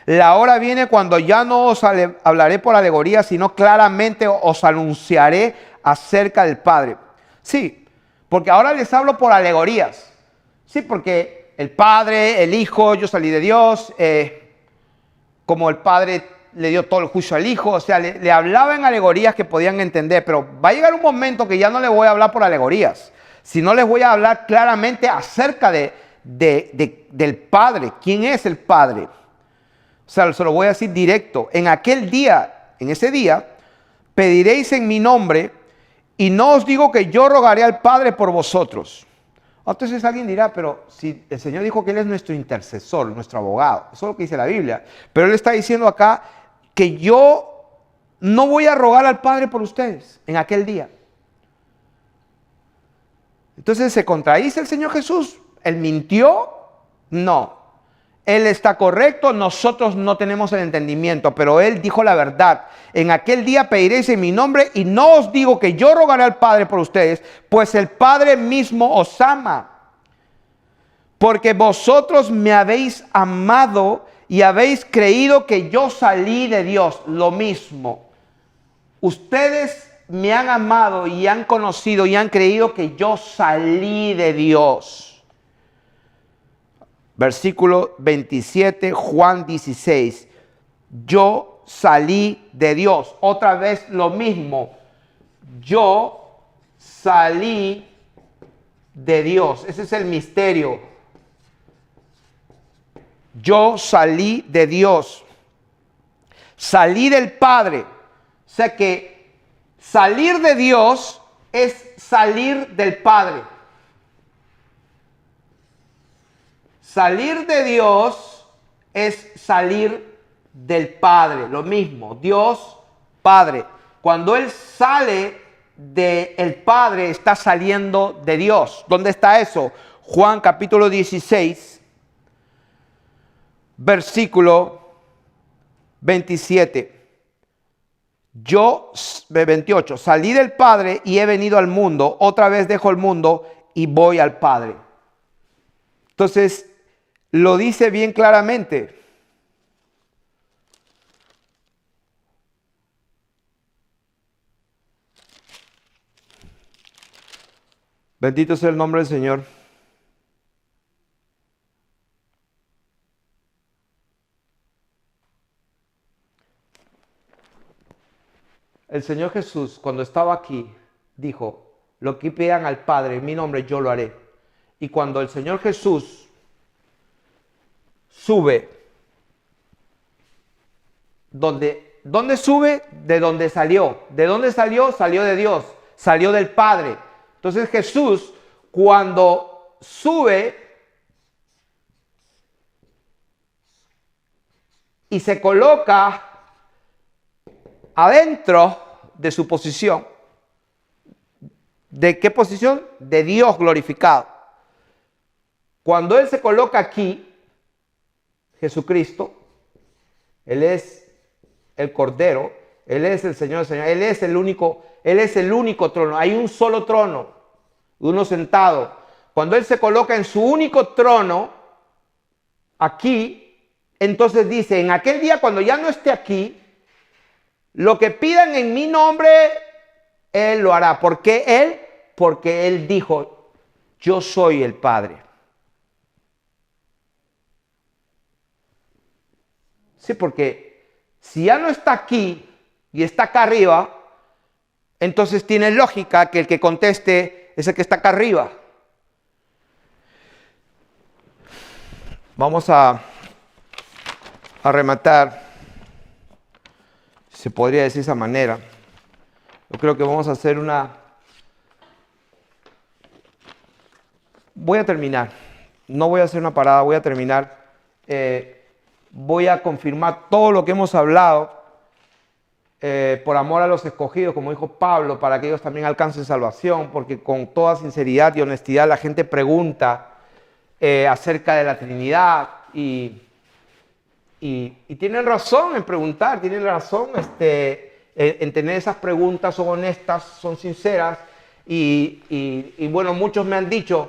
La hora viene cuando ya no os hablaré por alegorías, sino claramente os anunciaré acerca del Padre. Sí, porque ahora les hablo por alegorías. Sí, porque el Padre, el Hijo, yo salí de Dios, como el Padre le dio todo el juicio al Hijo, o sea, le hablaba en alegorías que podían entender, pero va a llegar un momento que ya no les voy a hablar por alegorías, sino les voy a hablar claramente acerca del Padre. ¿Quién es el Padre? O sea, se lo voy a decir directo. En ese día, pediréis en mi nombre, y no os digo que yo rogaré al Padre por vosotros. Entonces alguien dirá, pero si el Señor dijo que Él es nuestro intercesor, nuestro abogado, eso es lo que dice la Biblia. Pero Él está diciendo acá que yo no voy a rogar al Padre por ustedes en aquel día. Entonces, ¿se contradice el Señor Jesús? ¿Él mintió? No. Él está correcto, nosotros no tenemos el entendimiento, pero Él dijo la verdad. En aquel día pediréis en mi nombre y no os digo que yo rogaré al Padre por ustedes, pues el Padre mismo os ama. Porque vosotros me habéis amado y habéis creído que yo salí de Dios. Lo mismo. Ustedes me han amado y han conocido y han creído que yo salí de Dios. Versículo 27, Juan 16. Yo salí de Dios. Otra vez lo mismo. Yo salí de Dios. Ese es el misterio. Yo salí de Dios. Salí del Padre. O sea que salir de Dios es salir del Padre. Salir de Dios es salir del Padre. Lo mismo, Dios, Padre. Cuando Él sale del Padre, está saliendo de Dios. ¿Dónde está eso? Juan capítulo 16, versículo 27. 28, salí del Padre y he venido al mundo. Otra vez dejo el mundo y voy al Padre. Entonces, lo dice bien claramente. Bendito sea el nombre del Señor. El Señor Jesús, cuando estaba aquí, dijo, lo que pidan al Padre en mi nombre, yo lo haré. Y cuando el Señor Jesús sube, ¿dónde sube? De donde salió. ¿De dónde salió? Salió de Dios, salió del Padre. Entonces Jesús, cuando sube y se coloca adentro de su posición, ¿de qué posición? De Dios glorificado. Cuando Él se coloca aquí, Jesucristo, Él es el Cordero, Él es el Señor, Él es el único trono. Hay un solo trono, uno sentado. Cuando Él se coloca en su único trono, aquí, entonces dice, en aquel día cuando ya no esté aquí, lo que pidan en mi nombre, Él lo hará. ¿Por qué Él? Porque Él dijo, yo soy el Padre. Sí, porque si ya no está aquí y está acá arriba, entonces tiene lógica que el que conteste es el que está acá arriba. Vamos a rematar, se podría decir de esa manera. Yo creo que vamos a hacer voy a terminar. No voy a hacer una parada, voy a terminar. Voy a confirmar todo lo que hemos hablado por amor a los escogidos, como dijo Pablo, para que ellos también alcancen salvación, porque con toda sinceridad y honestidad la gente pregunta acerca de la Trinidad y tienen razón en preguntar, tienen razón en tener esas preguntas, son honestas, son sinceras y bueno, muchos me han dicho,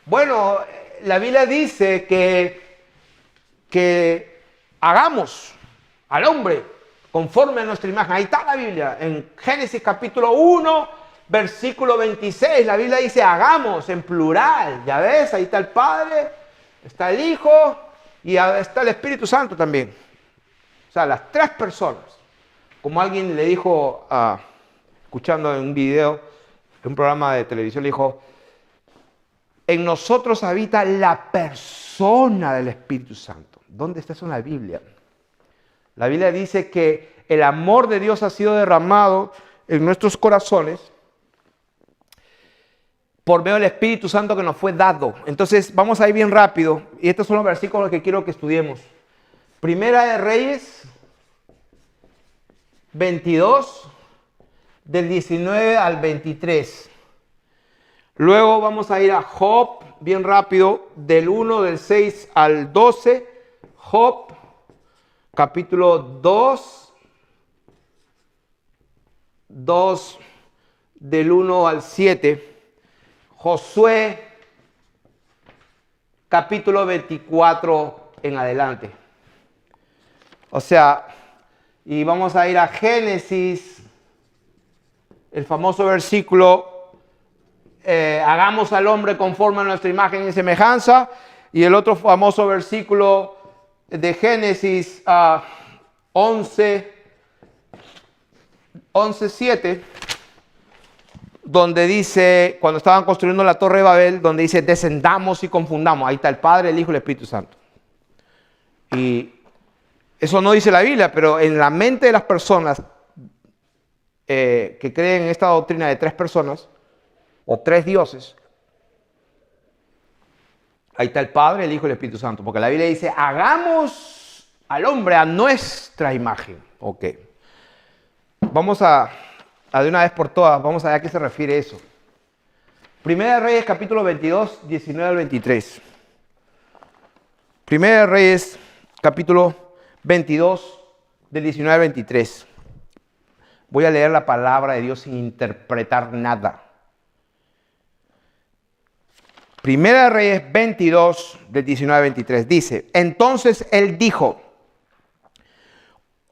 bueno, la Biblia dice que hagamos al hombre conforme a nuestra imagen. Ahí está la Biblia, en Génesis capítulo 1, versículo 26, la Biblia dice hagamos en plural, ya ves, ahí está el Padre, está el Hijo y está el Espíritu Santo también. O sea, las tres personas. Como alguien le dijo, escuchando en un video, en un programa de televisión, le dijo, en nosotros habita la persona del Espíritu Santo. ¿Dónde está eso en la Biblia? La Biblia dice que el amor de Dios ha sido derramado en nuestros corazones por medio del Espíritu Santo que nos fue dado. Entonces, vamos a ir bien rápido. Y estos son los versículos que quiero que estudiemos. Primera de Reyes 22, del 19 al 23. Luego vamos a ir a Job, bien rápido, del 1, del 6 al 12. Job, capítulo 2, del 1 al 7. Josué, capítulo 24 en adelante. O sea, y vamos a ir a Génesis, el famoso versículo, hagamos al hombre conforme a nuestra imagen y semejanza, y el otro famoso versículo de Génesis 11:7, donde dice, cuando estaban construyendo la Torre de Babel, donde dice, descendamos y confundamos. Ahí está el Padre, el Hijo y el Espíritu Santo. Y eso no dice la Biblia, pero en la mente de las personas que creen en esta doctrina de tres personas, o tres dioses, ahí está el Padre, el Hijo y el Espíritu Santo. Porque la Biblia dice, hagamos al hombre a nuestra imagen. Ok. Vamos a de una vez por todas, vamos a ver a qué se refiere eso. Primera de Reyes, capítulo 22, 19 al 23. Primera de Reyes, capítulo 22, del 19 al 23. Voy a leer la palabra de Dios sin interpretar nada. Primera de Reyes 22, del 19 al 23. Dice, entonces él dijo,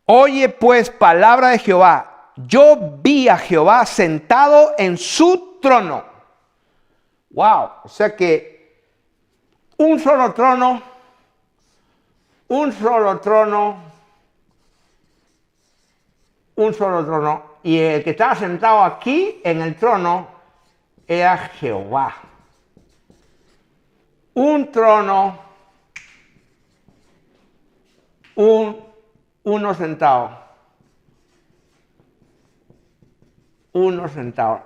oye pues palabra de Jehová. Yo vi a Jehová sentado en su trono. Wow, o sea que un solo trono, y el que estaba sentado aquí en el trono era Jehová. Un trono, uno sentado. Uno sentado.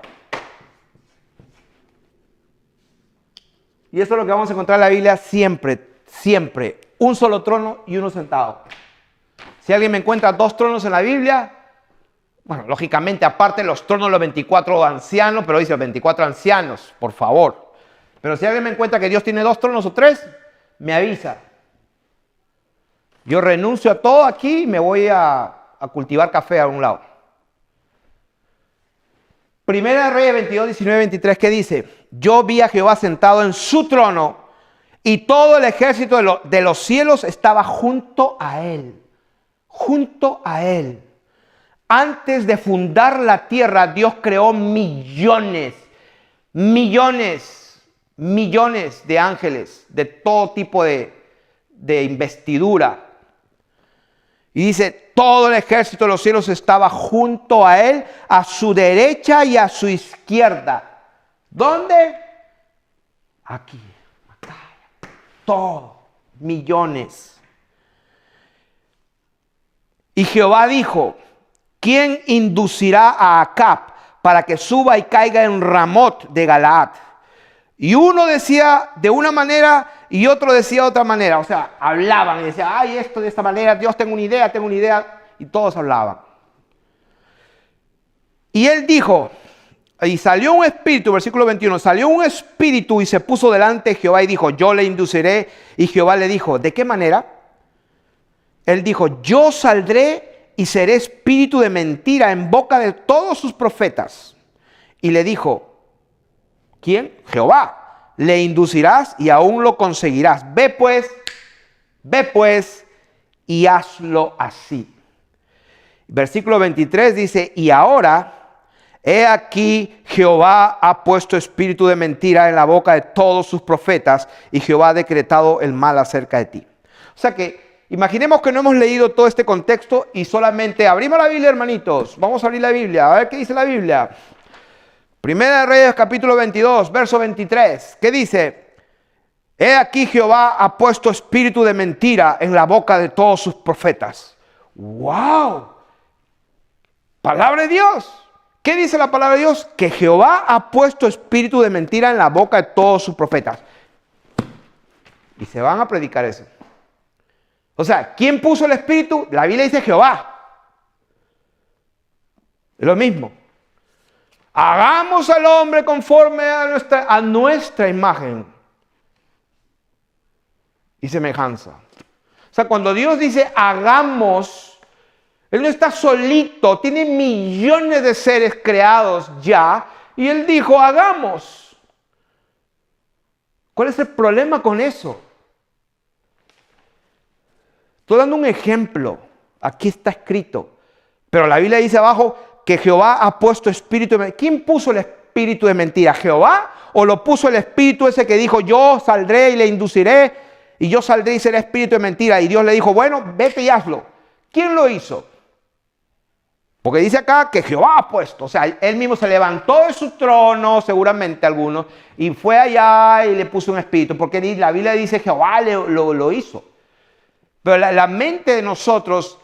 Y esto es lo que vamos a encontrar en la Biblia siempre, siempre. Un solo trono y uno sentado. Si alguien me encuentra dos tronos en la Biblia, bueno, lógicamente aparte los tronos de los 24 ancianos, pero dice los 24 ancianos, por favor. Pero si alguien me encuentra que Dios tiene dos tronos o tres, me avisa. Yo renuncio a todo aquí y me voy a cultivar café a un lado. Primera de Reyes 22, 19, 23, ¿qué dice? Yo vi a Jehová sentado en su trono y todo el ejército de los cielos estaba junto a él. Junto a él. Antes de fundar la tierra, Dios creó millones de ángeles de todo tipo de investidura. Y dice, todo el ejército de los cielos estaba junto a él, a su derecha y a su izquierda. ¿Dónde? Aquí, acá, todo, millones. Y Jehová dijo, ¿quién inducirá a Acab para que suba y caiga en Ramot de Galaad? Y uno decía de una manera y otro decía de otra manera. O sea, hablaban y decían, ay, esto de esta manera, Dios, tengo una idea. Y todos hablaban. Y él dijo, y salió un espíritu, versículo 21, salió un espíritu y se puso delante de Jehová y dijo, yo le induciré. Y Jehová le dijo, ¿de qué manera? Él dijo, yo saldré y seré espíritu de mentira en boca de todos sus profetas. Y le dijo, ¿quién? Jehová. Le inducirás y aún lo conseguirás. Ve pues y hazlo así. Versículo 23 dice, y ahora, he aquí, Jehová ha puesto espíritu de mentira en la boca de todos sus profetas, y Jehová ha decretado el mal acerca de ti. O sea que, imaginemos que no hemos leído todo este contexto y solamente abrimos la Biblia, hermanitos. Vamos a abrir la Biblia, a ver qué dice la Biblia. Primera de Reyes, capítulo 22, verso 23. ¿Qué dice? He aquí, Jehová ha puesto espíritu de mentira en la boca de todos sus profetas. ¡Wow! Palabra de Dios. ¿Qué dice la palabra de Dios? Que Jehová ha puesto espíritu de mentira en la boca de todos sus profetas. Y se van a predicar eso. O sea, ¿quién puso el espíritu? La Biblia dice Jehová. Es lo mismo. Hagamos al hombre conforme a nuestra imagen y semejanza. O sea, cuando Dios dice hagamos, Él no está solito, tiene millones de seres creados ya, y Él dijo, hagamos. ¿Cuál es el problema con eso? Estoy dando un ejemplo, aquí está escrito, pero la Biblia dice abajo que Jehová ha puesto espíritu de mentira. ¿Quién puso el espíritu de mentira? ¿Jehová? ¿O lo puso el espíritu ese que dijo, yo saldré y le induciré, y yo saldré y seré espíritu de mentira? Y Dios le dijo, bueno, vete y hazlo. ¿Quién lo hizo? Porque dice acá que Jehová ha puesto, o sea, él mismo se levantó de su trono, seguramente algunos, y fue allá y le puso un espíritu, porque la Biblia dice Jehová lo hizo. Pero la mente de nosotros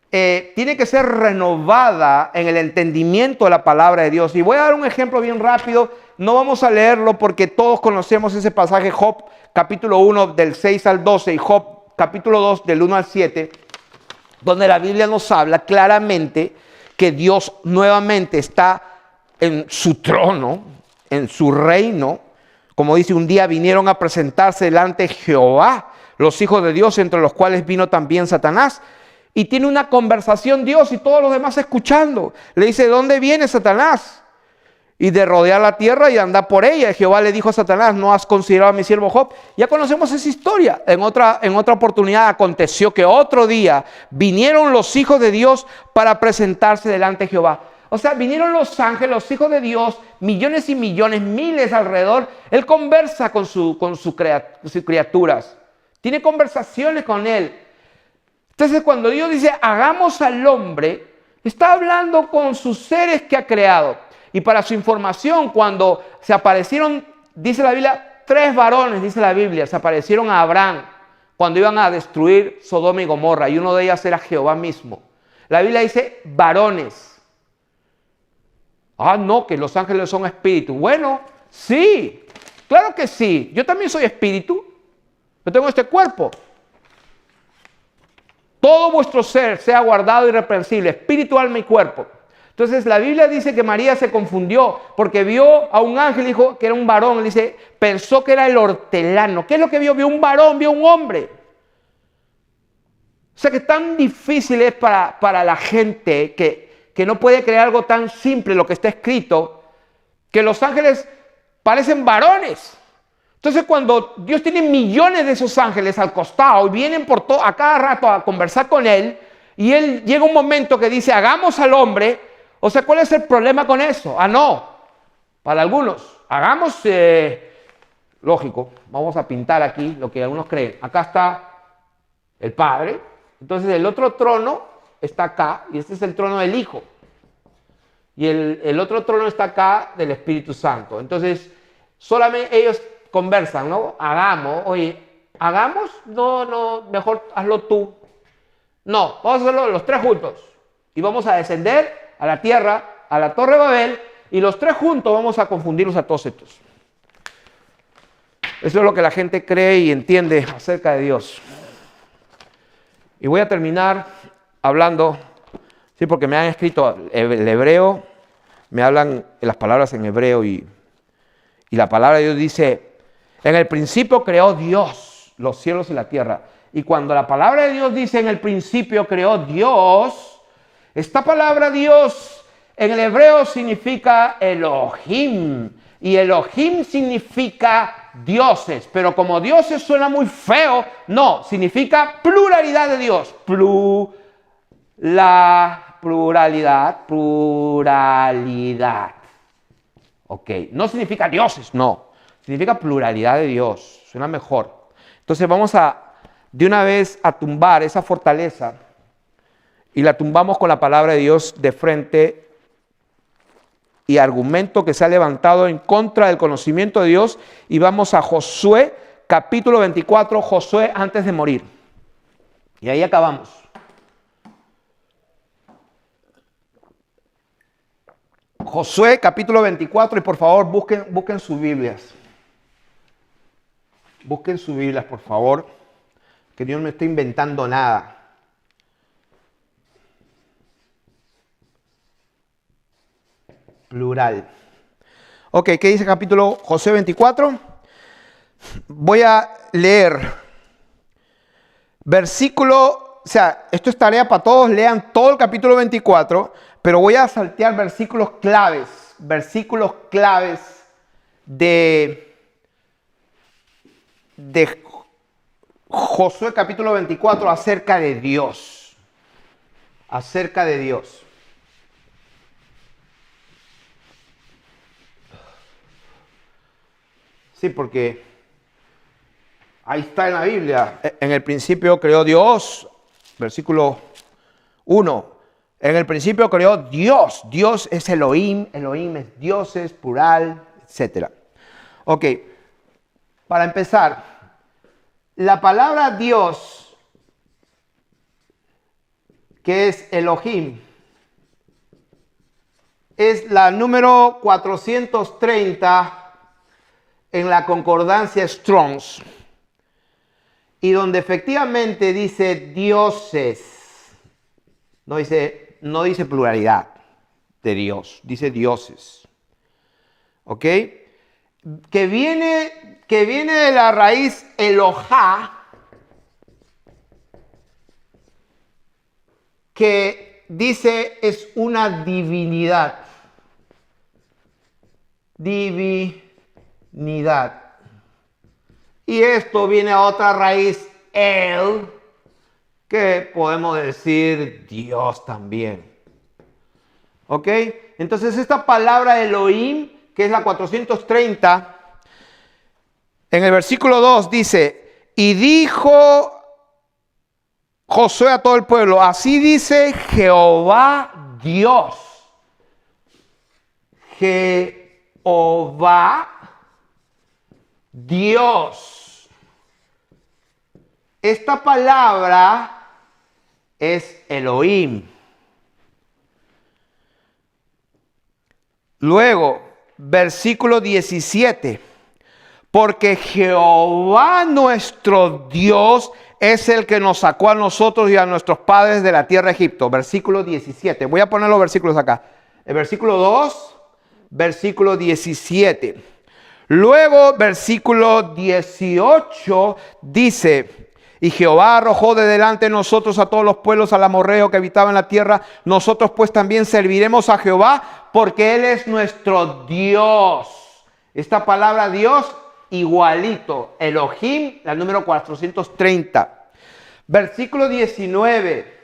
tiene que ser renovada en el entendimiento de la palabra de Dios. Y voy a dar un ejemplo bien rápido, no vamos a leerlo porque todos conocemos ese pasaje, Job capítulo 1 del 6 al 12 y Job capítulo 2 del 1 al 7, donde la Biblia nos habla claramente que Dios nuevamente está en su trono, en su reino. Como dice, un día vinieron a presentarse delante de Jehová los hijos de Dios, entre los cuales vino también Satanás. Y tiene una conversación Dios y todos los demás escuchando. Le dice, ¿de dónde viene Satanás? Y de rodear la tierra y andar por ella. Y Jehová le dijo a Satanás, ¿no has considerado a mi siervo Job? Ya conocemos esa historia. En otra oportunidad aconteció que otro día vinieron los hijos de Dios para presentarse delante de Jehová. O sea, vinieron los ángeles, los hijos de Dios, millones y millones, miles alrededor. Él conversa con sus criaturas. Tiene conversaciones con él. Entonces, cuando Dios dice, hagamos al hombre, está hablando con sus seres que ha creado. Y para su información, cuando se aparecieron, dice la Biblia, 3 varones, dice la Biblia, se aparecieron a Abraham cuando iban a destruir Sodoma y Gomorra, y uno de ellos era Jehová mismo. La Biblia dice varones. Ah, no, que los ángeles son espíritus. Bueno, sí, claro que sí. Yo también soy espíritu. Yo tengo este cuerpo. Todo vuestro ser sea guardado irreprensible, espíritu, alma y cuerpo. Entonces la Biblia dice que María se confundió porque vio a un ángel, dijo que era un varón. Él dice, pensó que era el hortelano. ¿Qué es lo que vio? Vio un varón, vio un hombre. O sea que tan difícil es para la gente que no puede creer algo tan simple, lo que está escrito, que los ángeles parecen varones. Entonces cuando Dios tiene millones de esos ángeles al costado y vienen a cada rato a conversar con él, y él llega un momento que dice, hagamos al hombre. O sea, ¿cuál es el problema con eso? Ah, no, para algunos, hagamos, lógico, vamos a pintar aquí lo que algunos creen. Acá está el Padre, entonces el otro trono está acá, y este es el trono del Hijo. Y el otro trono está acá del Espíritu Santo. Entonces, solamente ellos conversan, ¿no? Hagamos, oye, ¿hagamos? No, mejor hazlo tú. No, vamos a hacerlo los 3 juntos. Y vamos a descender a la tierra, a la Torre de Babel, y los 3 juntos vamos a confundirlos a todos estos. Eso es lo que la gente cree y entiende acerca de Dios. Y voy a terminar hablando, sí, porque me han escrito el hebreo, me hablan las palabras en hebreo y la palabra de Dios dice, en el principio creó Dios los cielos y la tierra. Y cuando la palabra de Dios dice en el principio creó Dios, esta palabra Dios en el hebreo significa Elohim. Y Elohim significa dioses. Pero como dioses suena muy feo, no, significa pluralidad de Dios. Pluralidad. Ok, no significa dioses, no. Significa pluralidad de Dios. Suena mejor. Entonces vamos de una vez a tumbar esa fortaleza y la tumbamos con la palabra de Dios de frente y argumento que se ha levantado en contra del conocimiento de Dios. Y vamos a Josué, capítulo 24, Josué antes de morir. Y ahí acabamos. Josué, capítulo 24, y por favor busquen sus Biblias. Busquen sus Biblias, por favor, que Dios no me está inventando nada. Plural. Ok, ¿qué dice el capítulo Josué 24? Voy a leer versículo, o sea, esto es tarea para todos, lean todo el capítulo 24, pero voy a saltear versículos claves de Josué capítulo 24 acerca de Dios. Acerca de Dios. Sí, porque ahí está en la Biblia. En el principio creó Dios, versículo 1. En el principio creó Dios. Dios es Elohim. Elohim es dioses, plural, etc. Ok, para empezar, la palabra Dios, que es Elohim, es la número 430 en la concordancia Strong's, y donde efectivamente dice dioses, no dice pluralidad de Dios, dice dioses. ¿Ok? Que viene de la raíz Elohá, que dice es una divinidad. Y esto viene a otra raíz, El, que podemos decir Dios también. ¿Ok? Entonces esta palabra Elohim, que es la 430, en el versículo 2 dice, y dijo Josué a todo el pueblo, así dice Jehová Dios. Jehová Dios. Esta palabra es Elohim. Luego, versículo 17. Porque Jehová nuestro Dios es el que nos sacó a nosotros y a nuestros padres de la tierra de Egipto. Versículo 17. Voy a poner los versículos acá. El versículo 2, versículo 17. Luego, versículo 18 dice, y Jehová arrojó de delante de nosotros a todos los pueblos al amorreo que habitaba en la tierra. Nosotros pues también serviremos a Jehová porque Él es nuestro Dios. Esta palabra Dios, igualito. Elohim, la número 430. Versículo 19.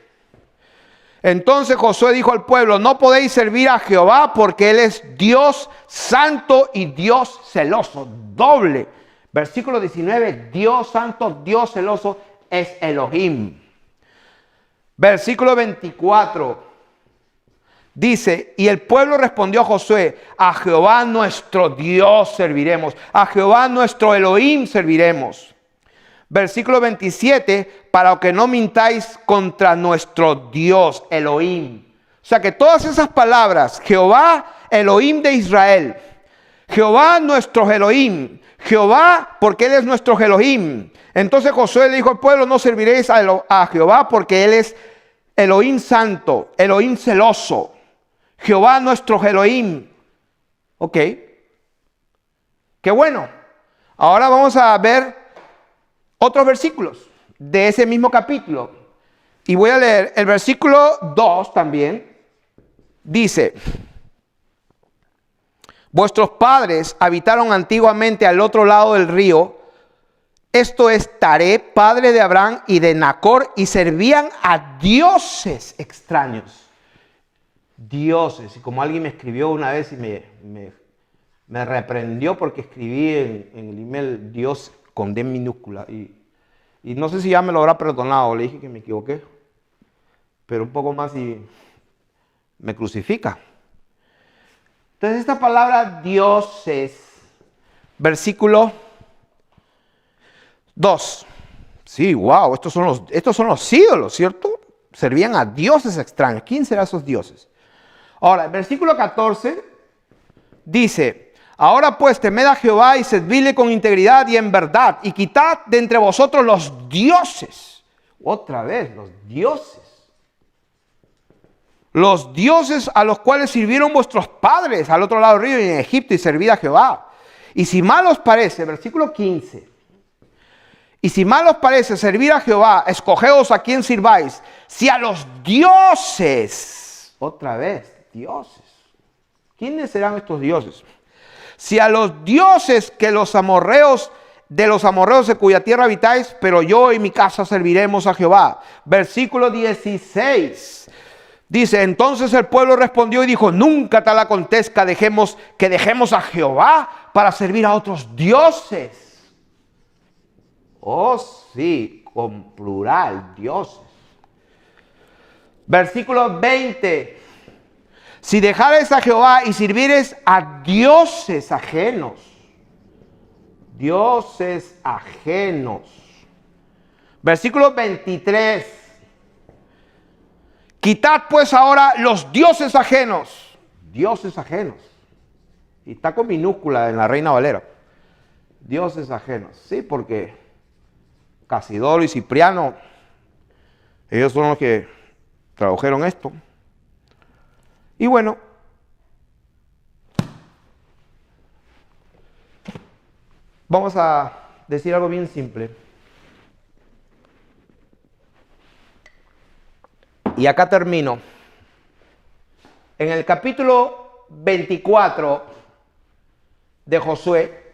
Entonces Josué dijo al pueblo, no podéis servir a Jehová porque Él es Dios santo y Dios celoso. Doble. Versículo 19, Dios santo, Dios celoso es Elohim. Versículo 24 dice, y el pueblo respondió a Josué, a Jehová nuestro Dios serviremos, a Jehová nuestro Elohim serviremos. Versículo 27, para que no mintáis contra nuestro Dios Elohim. O sea que todas esas palabras, Jehová Elohim de Israel, Jehová nuestro Elohim, Jehová porque Él es nuestro Elohim. Entonces Josué le dijo al pueblo, no serviréis a Jehová porque Él es Elohim santo, Elohim celoso. Jehová nuestro Elohim. Ok. Qué bueno. Ahora vamos a ver otros versículos de ese mismo capítulo. Y voy a leer el versículo 2 también. Dice: vuestros padres habitaron antiguamente al otro lado del río. Esto es Taré, padre de Abraham y de Nacor, y servían a dioses extraños. Dioses. Y como alguien me escribió una vez y me reprendió porque escribí en el email Dios con D minúscula. Y no sé si ya me lo habrá perdonado. Le dije que me equivoqué. Pero un poco más y me crucifica. Entonces esta palabra dioses, versículo 2. Sí, wow, estos son los ídolos, ¿cierto? Servían a dioses extraños. ¿Quién serán esos dioses? Ahora, el versículo 14 dice: ahora pues temed a Jehová y servidle con integridad y en verdad, y quitad de entre vosotros los dioses. Otra vez, los dioses. Los dioses a los cuales sirvieron vuestros padres al otro lado del río y en Egipto, y servid a Jehová. Y si mal os parece, versículo 15. Y si mal os parece servir a Jehová, escogeos a quien sirváis. Si a los dioses, otra vez, dioses. ¿Quiénes serán estos dioses? Si a los dioses que los amorreos, de los amorreos de cuya tierra habitáis, pero yo y mi casa serviremos a Jehová. Versículo 16. Dice: entonces el pueblo respondió y dijo: nunca tal acontezca que dejemos a Jehová para servir a otros dioses. Oh sí, con plural, dioses. Versículo 20. Si dejares a Jehová y sirvieres a dioses ajenos. Dioses ajenos. Versículo 23. Quitad pues ahora los dioses ajenos. Dioses ajenos. Y está con minúscula en la Reina Valera. Dioses ajenos. Sí, porque Casidoro y Cipriano, ellos son los que tradujeron esto. Y bueno, vamos a decir algo bien simple. Y acá termino. En el capítulo 24 de Josué,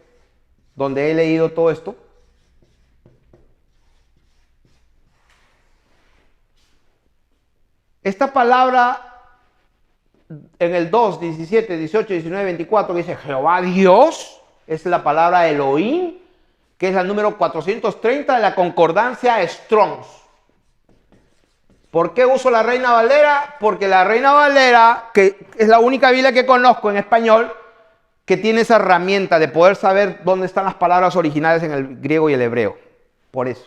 donde he leído todo esto, esta palabra en el 2, 17, 18, 19, 24 que dice Jehová Dios, es la palabra Elohim, que es la número 430 de la concordancia Strong's. ¿Por qué uso la Reina Valera? Porque la Reina Valera, que es la única Biblia que conozco en español, que tiene esa herramienta de poder saber dónde están las palabras originales en el griego y el hebreo. Por eso.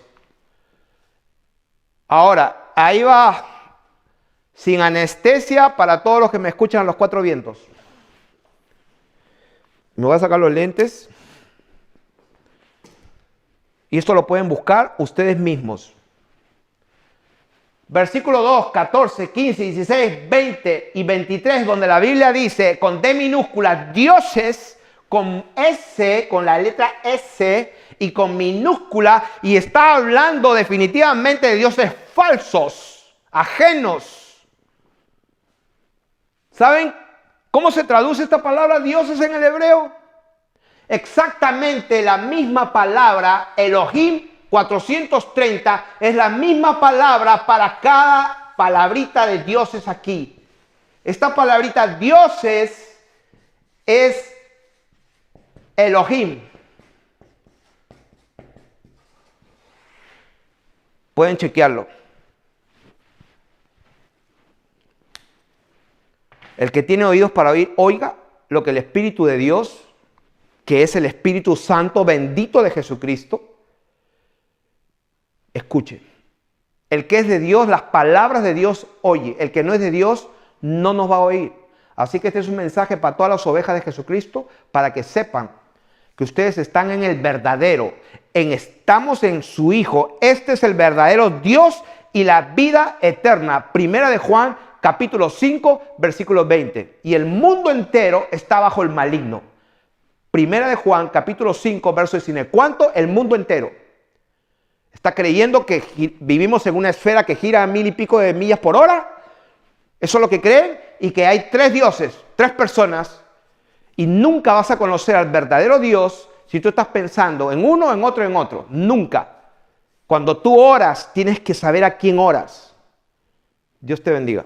Ahora, ahí va, sin anestesia para todos los que me escuchan a los cuatro vientos. Me voy a sacar los lentes. Y esto lo pueden buscar ustedes mismos. Versículo 2, 14, 15, 16, 20 y 23, donde la Biblia dice con D minúscula, dioses, con S, con la letra S y con minúscula, y está hablando definitivamente de dioses falsos, ajenos. ¿Saben cómo se traduce esta palabra dioses en el hebreo? Exactamente la misma palabra, Elohim 430, es la misma palabra para cada palabrita de dioses aquí. Esta palabrita dioses es Elohim. Pueden chequearlo. El que tiene oídos para oír, oiga lo que el Espíritu de Dios, que es el Espíritu Santo bendito de Jesucristo, escuche. El que es de Dios, las palabras de Dios oye. El que no es de Dios no nos va a oír. Así que este es un mensaje para todas las ovejas de Jesucristo, para que sepan que ustedes están en el verdadero, estamos en su Hijo. Este es el verdadero Dios y la vida eterna. Primera de Juan, capítulo 5, versículo 20. Y el mundo entero está bajo el maligno. Primera de Juan, capítulo 5, verso 19. ¿Cuánto? El mundo entero. ¿Está creyendo que vivimos en una esfera que gira a 1000 y pico de millas por hora? Eso es lo que creen. Y que hay 3 dioses, 3 personas. Y nunca vas a conocer al verdadero Dios si tú estás pensando en uno, en otro, en otro. Nunca. Cuando tú oras, tienes que saber a quién oras. Dios te bendiga.